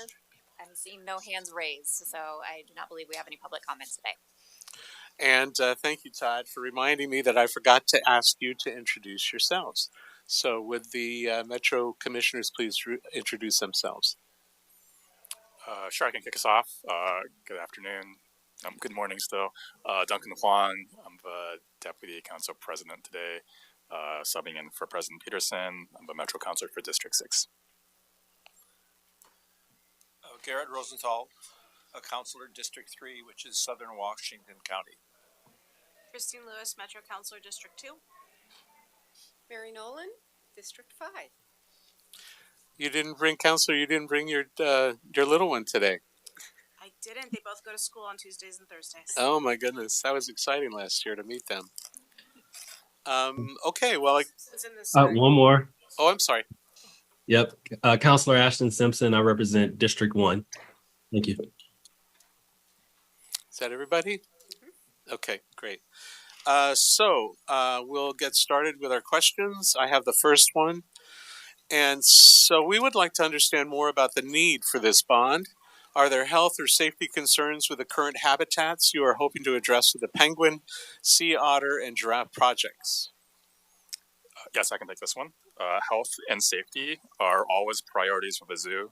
I'm seeing no hands raised, so I do not believe we have any public comments today. And thank you, Todd, for reminding me that I forgot to ask you to introduce yourselves. So would the Metro Commissioners please introduce themselves? Sure, I can kick us off. Good afternoon. Good morning still. Duncan Huang. I'm the Deputy Council President today. subbing in for President Peterson. I'm the Metro Counselor for District 6. Garrett Rosenthal, a Counselor District 3, which is Southern Washington County. Christine Lewis, Metro Counselor, District 2. Mary Nolan, District 5. You didn't bring counselor. You didn't bring your little one today. I didn't. They both go to school on Tuesdays and Thursdays. Oh my goodness, that was exciting last year to meet them. Okay, well, One more. oh, I'm sorry. Yep. Counselor Ashton Simpson. I represent District 1. Thank you. Is that everybody? Okay, great. So we'll get started with our questions. I have the first one. And so we would like to understand more about the need for this bond. Are there health or safety concerns with the current habitats you are hoping to address with the penguin, sea otter, and giraffe projects? Yes, I can take this one. Health and safety are always priorities for the zoo.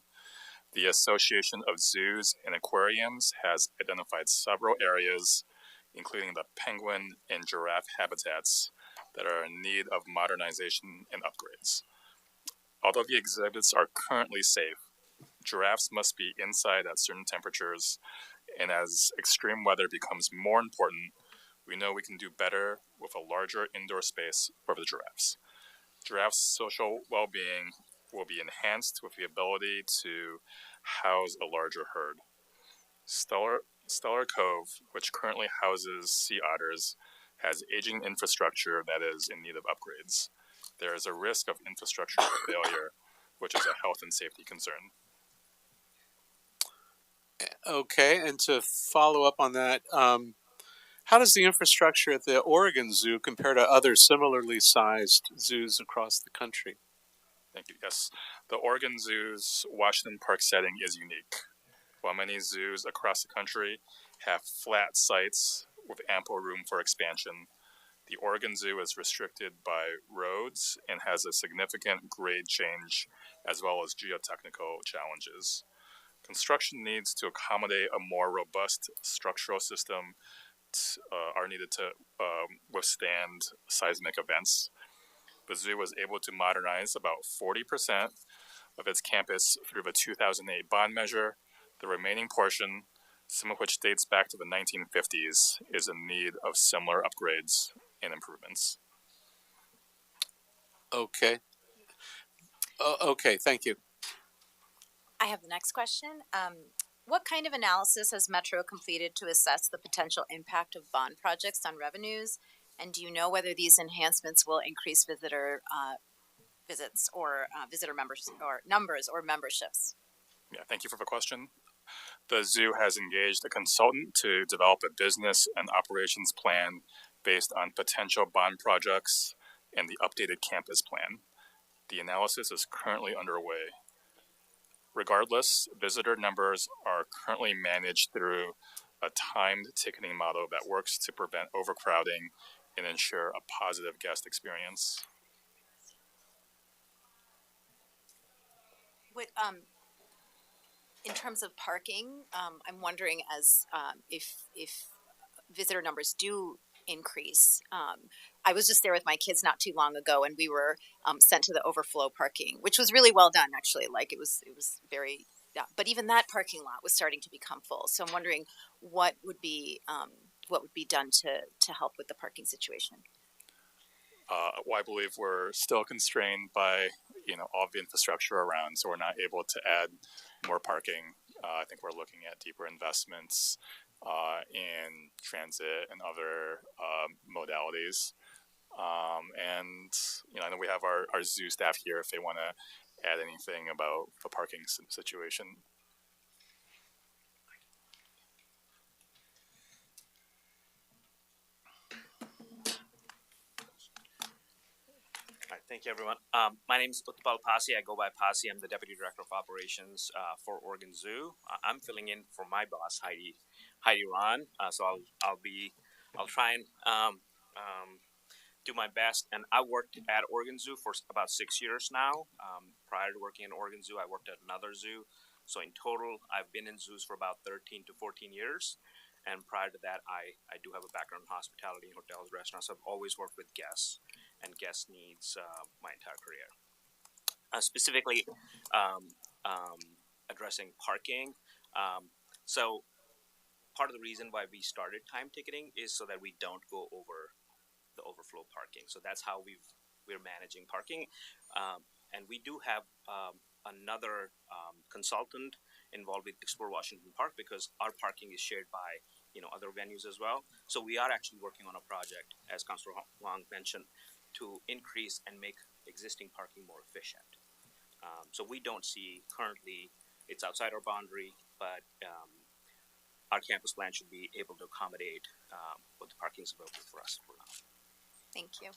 The Association of Zoos and Aquariums has identified several areas, including the penguin and giraffe habitats, that are in need of modernization and upgrades. Although the exhibits are currently safe, giraffes must be inside at certain temperatures, and as extreme weather becomes more important, we know we can do better with a larger indoor space for the giraffes. Giraffes' social well-being will be enhanced with the ability to house a larger herd. Stellar Cove, which currently houses sea otters, has aging infrastructure that is in need of upgrades. There is a risk of infrastructure failure, which is a health and safety concern. Okay, and to follow up on that, how does the infrastructure at the Oregon Zoo compare to other similarly sized zoos across the country? Thank you. Yes, the Oregon Zoo's Washington Park setting is unique. While many zoos across the country have flat sites with ample room for expansion, the Oregon Zoo is restricted by roads and has a significant grade change as well as geotechnical challenges. Construction needs to accommodate a more robust structural system are needed to withstand seismic events. The zoo was able to modernize about 40% of its campus through the 2008 bond measure. The remaining portion, some of which dates back to the 1950s, is in need of similar upgrades and improvements. Okay. Okay, thank you. I have the next question. What kind of analysis has Metro completed to assess the potential impact of bond projects on revenues? And do you know whether these enhancements will increase visitor visits or visitor members or numbers or memberships? Yeah, thank you for the question. The zoo has engaged a consultant to develop a business and operations plan based on potential bond projects and the updated campus plan. The analysis is currently underway. Regardless, visitor numbers are currently managed through a timed ticketing model that works to prevent overcrowding and ensure a positive guest experience. In terms of parking, I'm wondering if visitor numbers do increase. I was just there with my kids not too long ago, and we were sent to the overflow parking, which was really well done, actually. Like it was very, yeah. But even that parking lot was starting to become full. So I'm wondering what would be done to help with the parking situation. Well, I believe we're still constrained by all of the infrastructure around, so we're not able to add more parking. I think we're looking at deeper investments in transit and other modalities. And I know we have our zoo staff here if they want to add anything about the parking situation. Thank you, everyone. My name is Utpal Pasi. I go by Pasi. I'm the Deputy Director of Operations for Oregon Zoo. I'm filling in for my boss, Heidi Ron. So I'll try and do my best. And I worked at Oregon Zoo for about 6 years now. Prior to working in Oregon Zoo, I worked at another zoo. So in total, I've been in zoos for about 13 to 14 years. And prior to that, I do have a background in hospitality, hotels, restaurants. I've always worked with guests. and guest needs my entire career. Specifically, addressing parking. So part of the reason why we started time ticketing is so that we don't go over the overflow parking. So that's how we're managing parking, and we do have another consultant involved with Explore Washington Park because our parking is shared by other venues as well. So we are actually working on a project, as Councilor Wong mentioned, to increase and make existing parking more efficient. So we don't see currently it's outside our boundary, but our campus plan should be able to accommodate what the parking is available for us for now. Thank you.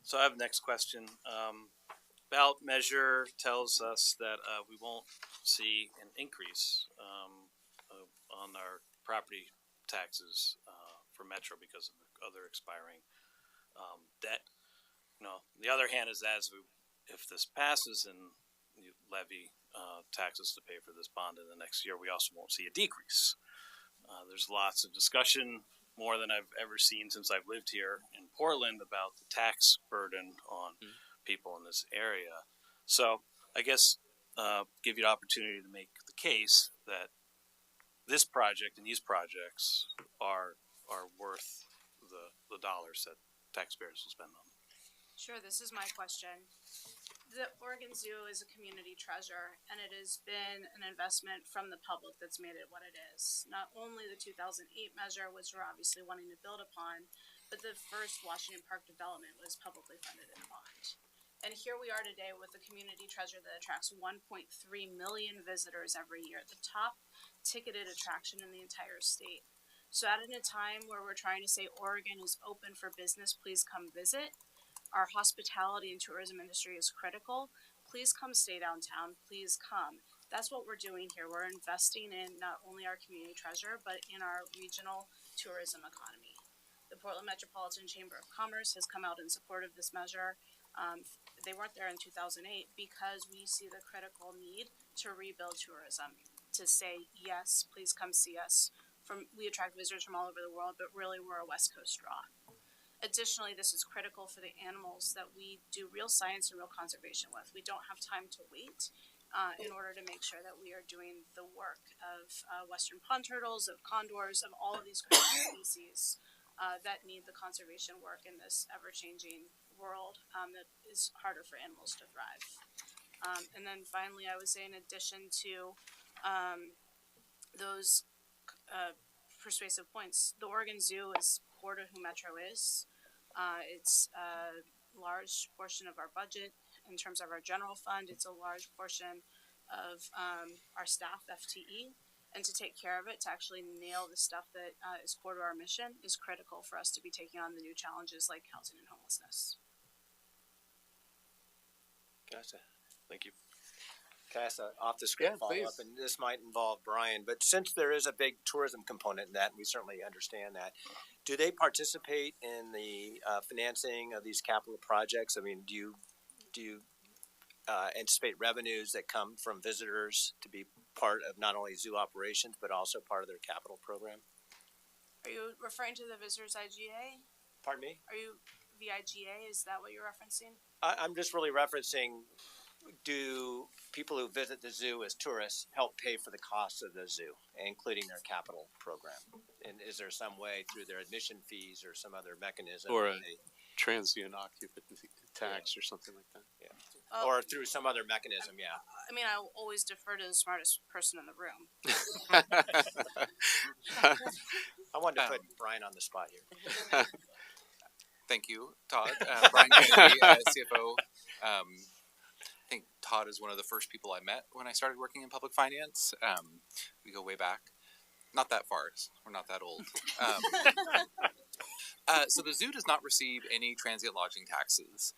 So I have the next question. Ballot measure tells us that we won't see an increase on our property taxes for Metro because of the other expiring debt. The other hand is if this passes and you levy taxes to pay for this bond in the next year, we also won't see a decrease. There's lots of discussion, more than I've ever seen since I've lived here in Portland, about the tax burden on people in this area. So I guess give you the opportunity to make the case that this project and these projects are worth the dollars that taxpayers will spend on them. Sure, this is my question. The Oregon Zoo is a community treasure, and it has been an investment from the public that's made it what it is. Not only the 2008 measure, which we're obviously wanting to build upon, but the first Washington Park development was publicly funded in a bond. And here we are today with a community treasure that attracts 1.3 million visitors every year, the top ticketed attraction in the entire state. So at a time where we're trying to say Oregon is open for business, please come visit. Our hospitality and tourism industry is critical. Please come stay downtown. Please come. That's what we're doing here. We're investing in not only our community treasure, but in our regional tourism economy. The Portland Metropolitan Chamber of Commerce has come out in support of this measure. They weren't there in 2008 because we see the critical need to rebuild tourism, to say, yes, please come see us. We attract visitors from all over the world, but really we're a West Coast draw. Additionally, this is critical for the animals that we do real science and real conservation with. We don't have time to wait in order to make sure that we are doing the work of western pond turtles, of condors, of all of these critical species that need the conservation work in this ever-changing world that is harder for animals to thrive. And then finally, I would say in addition to those persuasive points, the Oregon Zoo is core to who Metro is. It's a large portion of our budget in terms of our general fund. It's a large portion of our staff FTE, and to take care of it, to actually nail the stuff that is core to our mission, is critical for us to be taking on the new challenges like housing and homelessness. Gotcha. Thank you. Can I ask an off-the-script follow-up? And this might involve Brian, but since there is a big tourism component in that, and we certainly understand that, do they participate in the financing of these capital projects? I mean, do you anticipate revenues that come from visitors to be part of not only zoo operations, but also part of their capital program? Are you referring to the Visitors IGA? Pardon me? Are you the IGA? Is that what you're referencing? I'm just really referencing, do people who visit the zoo as tourists help pay for the costs of the zoo, including their capital program? And is there some way through their admission fees or some other mechanism? Or a transient occupancy tax or something like that? Yeah. Or through some other mechanism, yeah. I mean, I'll always defer to the smartest person in the room. I wanted to put Brian on the spot here. Thank you, Todd. Brian Kennedy, CFO. I think Todd is one of the first people I met when I started working in public finance. We go way back. Not that far. We're not that old. So the zoo does not receive any transient lodging taxes.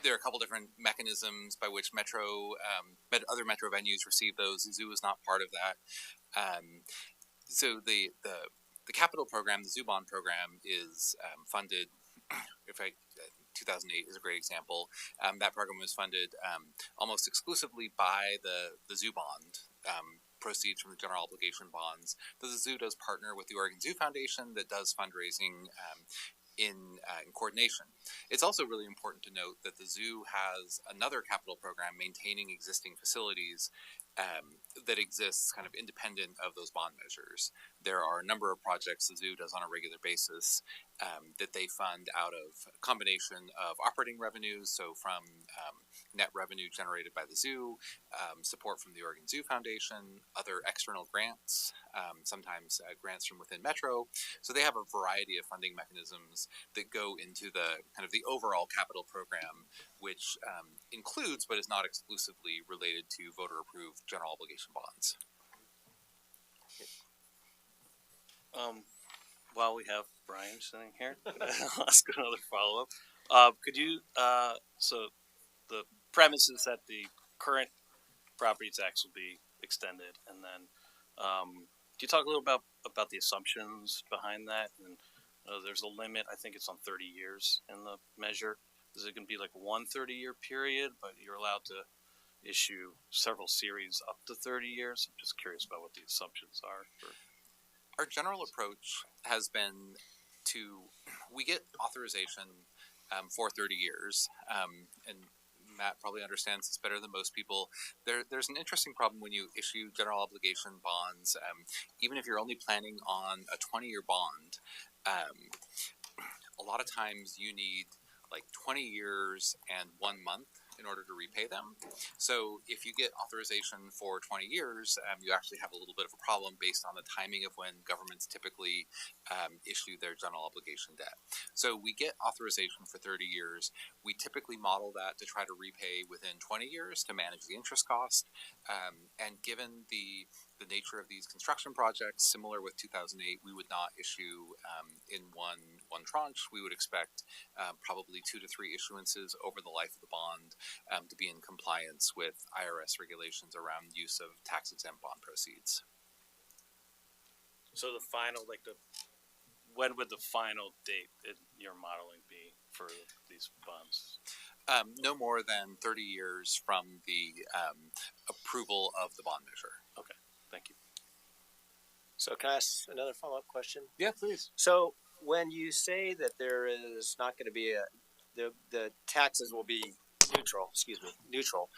There are a couple different mechanisms by which other Metro venues receive those. The zoo is not part of that. So the capital program, the zoo bond program, is funded. 2008 is a great example. That program was funded almost exclusively by the zoo bond proceeds from the general obligation bonds. The zoo does partner with the Oregon Zoo Foundation that does fundraising in coordination. It's also really important to note that the zoo has another capital program maintaining existing facilities that exists kind of independent of those bond measures. There are a number of projects the zoo does on a regular basis that they fund out of a combination of operating revenues, so from net revenue generated by the zoo, support from the Oregon Zoo Foundation, other external grants, sometimes grants from within Metro. So they have a variety of funding mechanisms that go into the kind of the overall capital program, which includes but is not exclusively related to voter-approved general obligation bonds. While we have Brian sitting here, I'll ask another follow-up. Could you, so the premise is that the current property tax will be extended, and then can you talk a little about the assumptions behind that? And there's a limit, I think it's on 30 years in the measure. Is it going to be like one 30-year period, but you're allowed to issue several series up to 30 years? I'm just curious about what the assumptions are. Our general approach has been we get authorization for 30 years, and Matt probably understands this better than most people. There's an interesting problem when you issue general obligation bonds. Even if you're only planning on a 20-year bond, a lot of times you need like 20 years and 1 month in order to repay them. So if you get authorization for 20 years, you actually have a little bit of a problem based on the timing of when governments typically issue their general obligation debt. So we get authorization for 30 years. We typically model that to try to repay within 20 years to manage the interest cost. And given the nature of these construction projects, similar with 2008, we would not issue in one tranche. We would expect probably 2 to 3 issuances over the life of the bond to be in compliance with IRS regulations around use of tax-exempt bond proceeds. So the final, when would the final date in your modeling be for these bonds? No more than 30 years from the approval of the bond measure. Okay, thank you. So can I ask another follow-up question? Yeah, please. So when you say that there is not going to be the taxes will be neutral.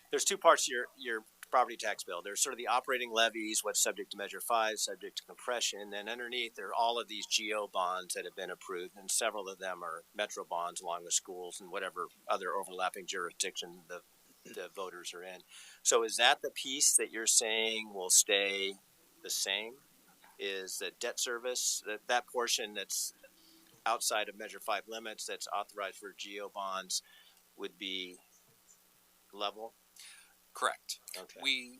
There's two parts to your property tax bill. There's sort of the operating levies, what's subject to Measure 5, subject to compression, and then underneath there are all of these GO bonds that have been approved, and several of them are Metro bonds along with schools and whatever other overlapping jurisdiction the voters are in. So is that the piece that you're saying will stay the same? Is the debt service, that portion that's outside of Measure 5 limits that's authorized for GO bonds would be level? Correct. Okay.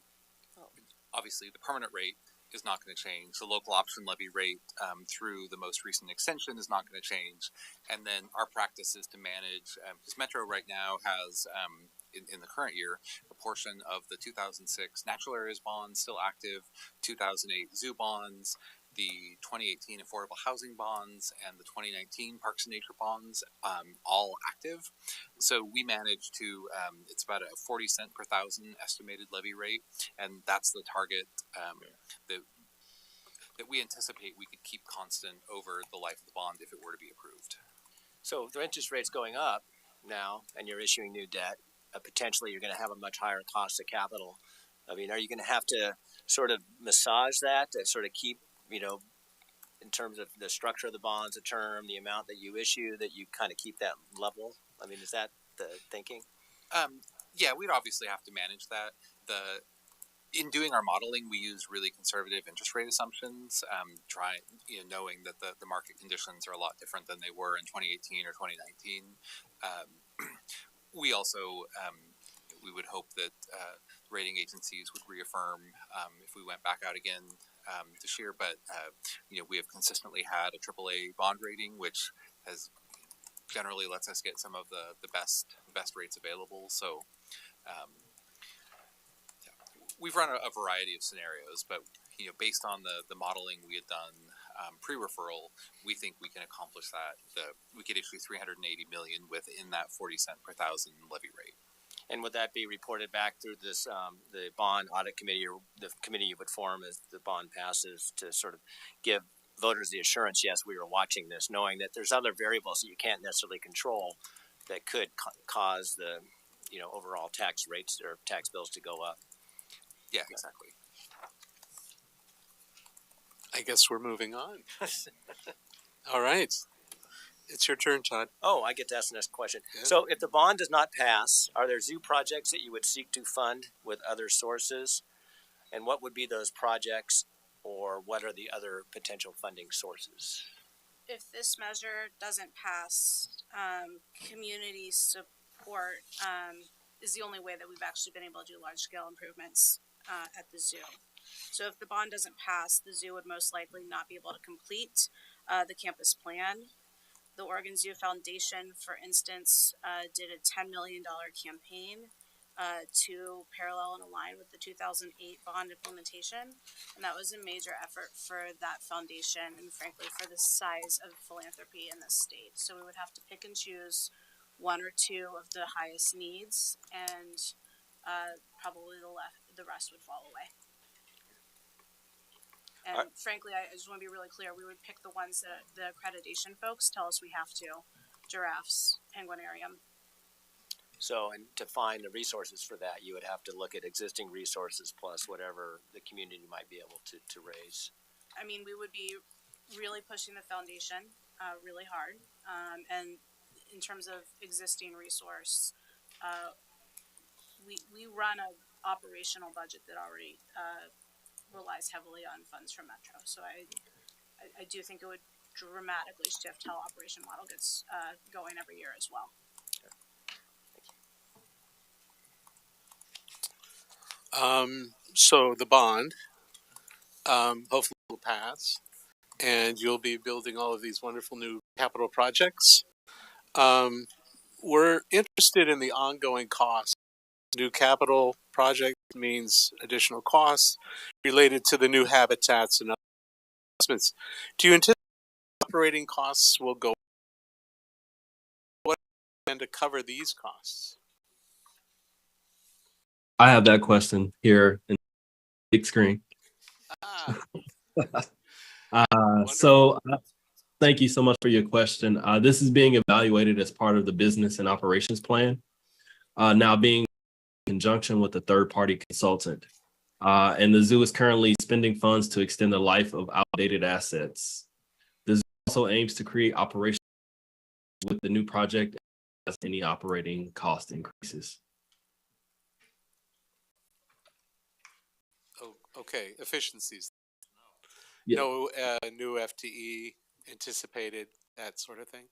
Obviously the permanent rate is not going to change. The local option levy rate through the most recent extension is not going to change. And then our practice is to manage, because Metro right now has, in the current year, a portion of the 2006 natural areas bonds still active, 2008 zoo bonds, the 2018 affordable housing bonds, and the 2019 Parks and Nature bonds, all active. So we managed to, it's about a 40 cent per thousand estimated levy rate, and that's the target that we anticipate we could keep constant over the life of the bond if it were to be approved. So if the interest rate's going up now and you're issuing new debt, potentially you're going to have a much higher cost of capital. I mean, are you going to have to sort of massage that to sort of keep, in terms of the structure of the bonds, the term, the amount that you issue, that you kind of keep that level? I mean, is that the thinking? Yeah, we'd obviously have to manage that. In doing our modeling, we use really conservative interest rate assumptions, knowing that the market conditions are a lot different than they were in 2018 or 2019. We also we would hope that rating agencies would reaffirm if we went back out again this year. But we have consistently had a AAA bond rating, which has generally lets us get some of the best rates available. So we've run a variety of scenarios, but based on the modeling we had done pre-referral, we think we can accomplish that. We could issue $380 million within that 40 cent per thousand levy rate. And would that be reported back through this, the bond audit committee, or the committee you would form as the bond passes, to sort of give voters the assurance, yes, we were watching this, knowing that there's other variables that you can't necessarily control that could cause the, overall tax rates or tax bills to go up. Yeah, exactly. I guess we're moving on. All right. It's your turn, Todd. Oh, I get to ask the next question. Yeah. So if the bond does not pass, are there zoo projects that you would seek to fund with other sources? And what would be those projects, or what are the other potential funding sources? If this measure doesn't pass, community support is the only way that we've actually been able to do large-scale improvements at the zoo. So if the bond doesn't pass, the zoo would most likely not be able to complete the campus plan. The Oregon Zoo Foundation, for instance, did a $10 million campaign to parallel and align with the 2008 bond implementation. And that was a major effort for that foundation and, frankly, for the size of philanthropy in the state. So we would have to pick and choose one or two of the highest needs, and probably the rest would fall away. And frankly, I just want to be really clear, we would pick the ones that the accreditation folks tell us we have to. Giraffes, penguinarium. So, and to find the resources for that, you would have to look at existing resources plus whatever the community might be able to raise. I mean, we would be really pushing the foundation really hard. And in terms of existing resource, we run an operational budget that already relies heavily on funds from Metro. So I do think it would dramatically shift how operation model gets going every year as well. So the bond, hopefully will pass, and you'll be building all of these wonderful new capital projects. We're interested in the ongoing costs. New capital project means additional costs related to the new habitats and other investments. Do you anticipate operating costs will go? What and to cover these costs? I have that question here in the big screen. Thank you so much for your question. This is being evaluated as part of the business and operations plan, now being in conjunction with a third-party consultant. And the zoo is currently spending funds to extend the life of outdated assets. The zoo also aims to create operations with the new project as any operating cost increases. Okay, efficiencies. Yeah. No new FTE anticipated, that sort of thing?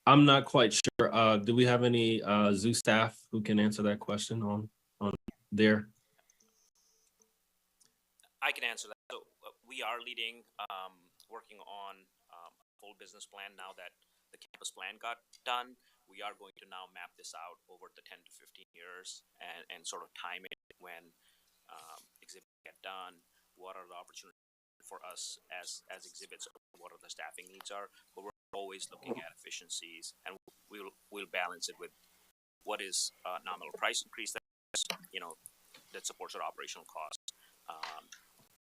I'm not quite sure. Do we have any zoo staff who can answer that question on there? I can answer that. So we are leading, working on a full business plan now that the campus plan got done. We are going to now map this out over the 10 to 15 years and sort of time it when exhibits get done. What are the opportunities for us as exhibits? What are the staffing needs are? But we're always looking at efficiencies, and we'll balance it with what is nominal price increase that that supports our operational costs.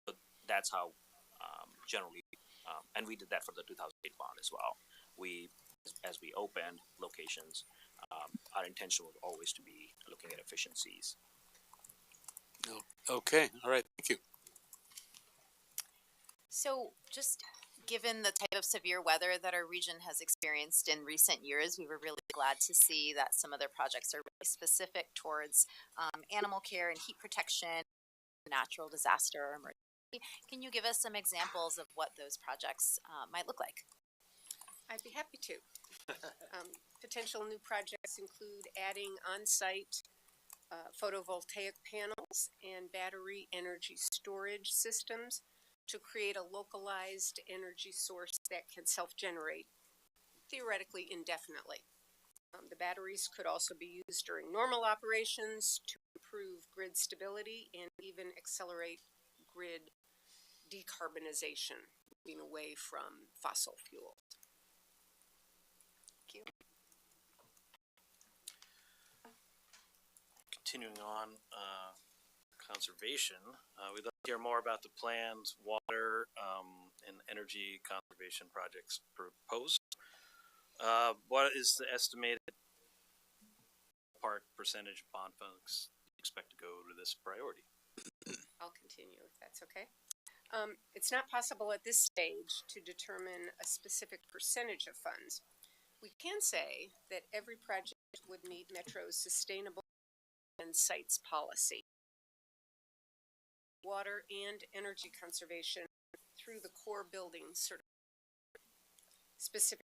But that's how generally, and we did that for the 2008 bond as well. As we opened locations, our intention was always to be looking at efficiencies. Okay, all right, thank you. So just given the type of severe weather that our region has experienced in recent years, we were really glad to see that some of their projects are really specific towards animal care and heat protection, natural disaster or emergency. Can you give us some examples of what those projects might look like? I'd be happy to. Potential new projects include adding on-site photovoltaic panels and battery energy storage systems to create a localized energy source that can self-generate, theoretically indefinitely. The batteries could also be used during normal operations to improve grid stability and even accelerate grid decarbonization, moving away from fossil fuels. Thank you. continuing on conservation, we'd like to hear more about the planned water and energy conservation projects proposed. What is the estimated park percentage of bond funds you expect to go to this priority? I'll continue if that's okay. It's not possible at this stage to determine a specific percentage of funds. We can say that every project would meet Metro's sustainable and sites policy. Water and energy conservation through the core building certificate. Specific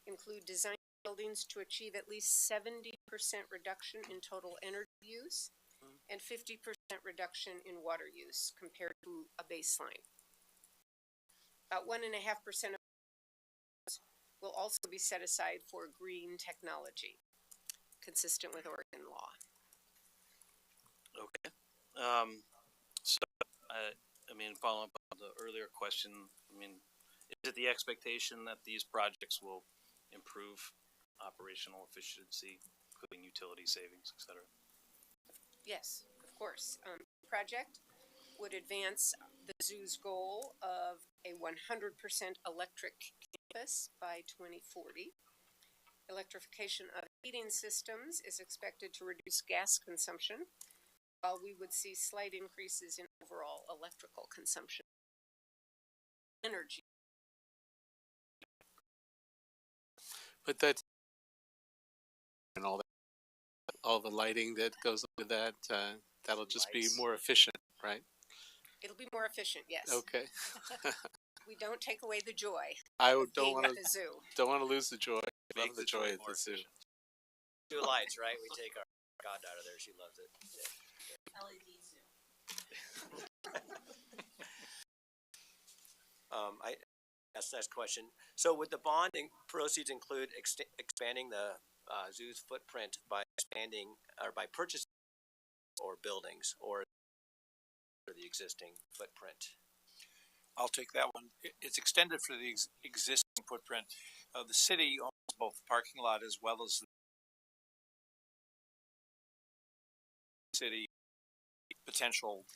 include design buildings to achieve at least 70% reduction in total energy use and 50% reduction in water use compared to a baseline. About 1.5% of will also be set aside for green technology, consistent with Oregon law. Okay. I mean, following up on the earlier question, I mean, is it the expectation that these projects will improve operational efficiency, including utility savings, et cetera? Yes, of course. The project would advance the zoo's goal of a 100% electric campus by 2040. Electrification of heating systems is expected to reduce gas consumption, while we would see slight increases in overall electrical consumption. Energy. But that's and all the lighting that goes with that, that'll just be more efficient, right? It'll be more efficient, yes. Okay. We don't take away the joy. Don't want at the zoo. to lose the joy. Love the joy at the zoo. Two lights, right? We take our goddaughter there. She loves it. Yeah. LED zoo. I asked that question. So would the bonding proceeds include expanding the zoo's footprint by expanding or by purchasing or buildings or the existing footprint? I'll take that one. It's extended for the existing footprint. The city owns both the parking lot as well as the city potential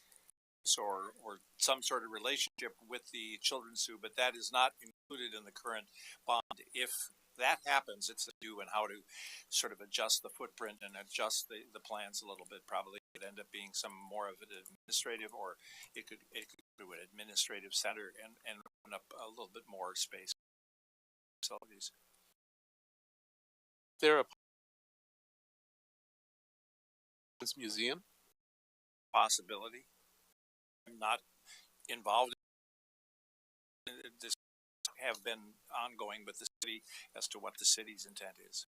or some sort of relationship with the children's zoo, but that is not included in the current bond. If that happens, it's to do and how to sort of adjust the footprint and adjust the plans a little bit. Probably it end up being some more of an administrative, or it could do an administrative center and open up a little bit more space facilities. There a museum possibility. I'm not involved in this. Have been ongoing with the city as to what the city's intent is.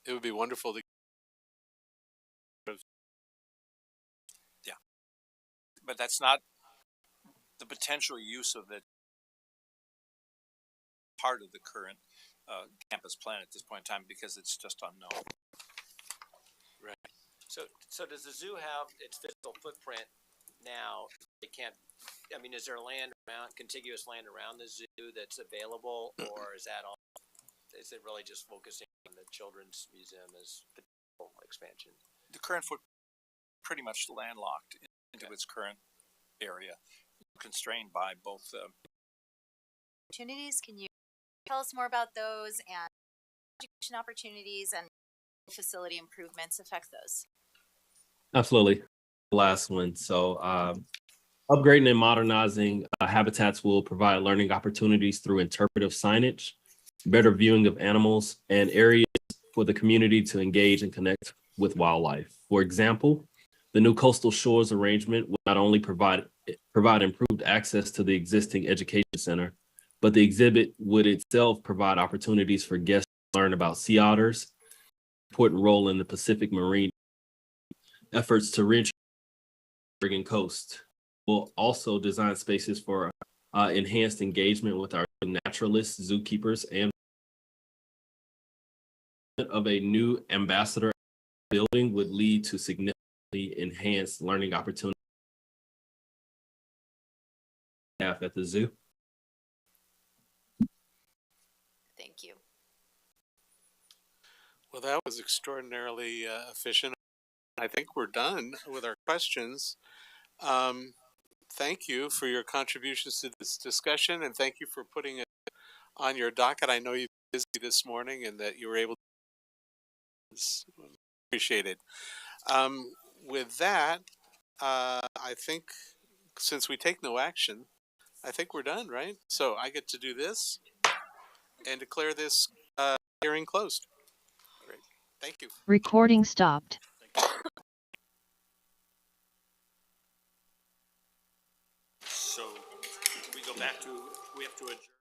It would be wonderful to. Yeah, but that's not the potential use of it. Part of the current campus plan at this point in time because it's just unknown. Right. So does the zoo have its physical footprint now? It can't. I mean, is there contiguous land around the zoo that's available, or is that all? Is it really just focusing on the children's museum as potential expansion? The current pretty much landlocked into its current area, constrained by both. Opportunities. Can you tell us more about those and education opportunities and facility improvements affect those? Absolutely. Last one. So upgrading and modernizing habitats will provide learning opportunities through interpretive signage, better viewing of animals, and areas for the community to engage and connect with wildlife. For example, the new Coastal Shores arrangement will not only provide improved access to the existing education center, but the exhibit would itself provide opportunities for guests to learn about sea otters, important role in the Pacific marine efforts to reach the Oregon coast. We'll also design spaces for enhanced engagement with our naturalists, zookeepers, and of a new ambassador building would lead to significantly enhanced learning opportunities at the zoo. Thank you. Well, that was extraordinarily efficient. I think we're done with our questions. Thank you for your contributions to this discussion, and thank you for putting it on your docket. I know you've been busy this morning and that you were able to appreciate it. With that, I think since we take no action, I think we're done, right? So I get to do this and declare this hearing closed. Great. Thank you. Recording stopped. So we go back to, we have to adjourn.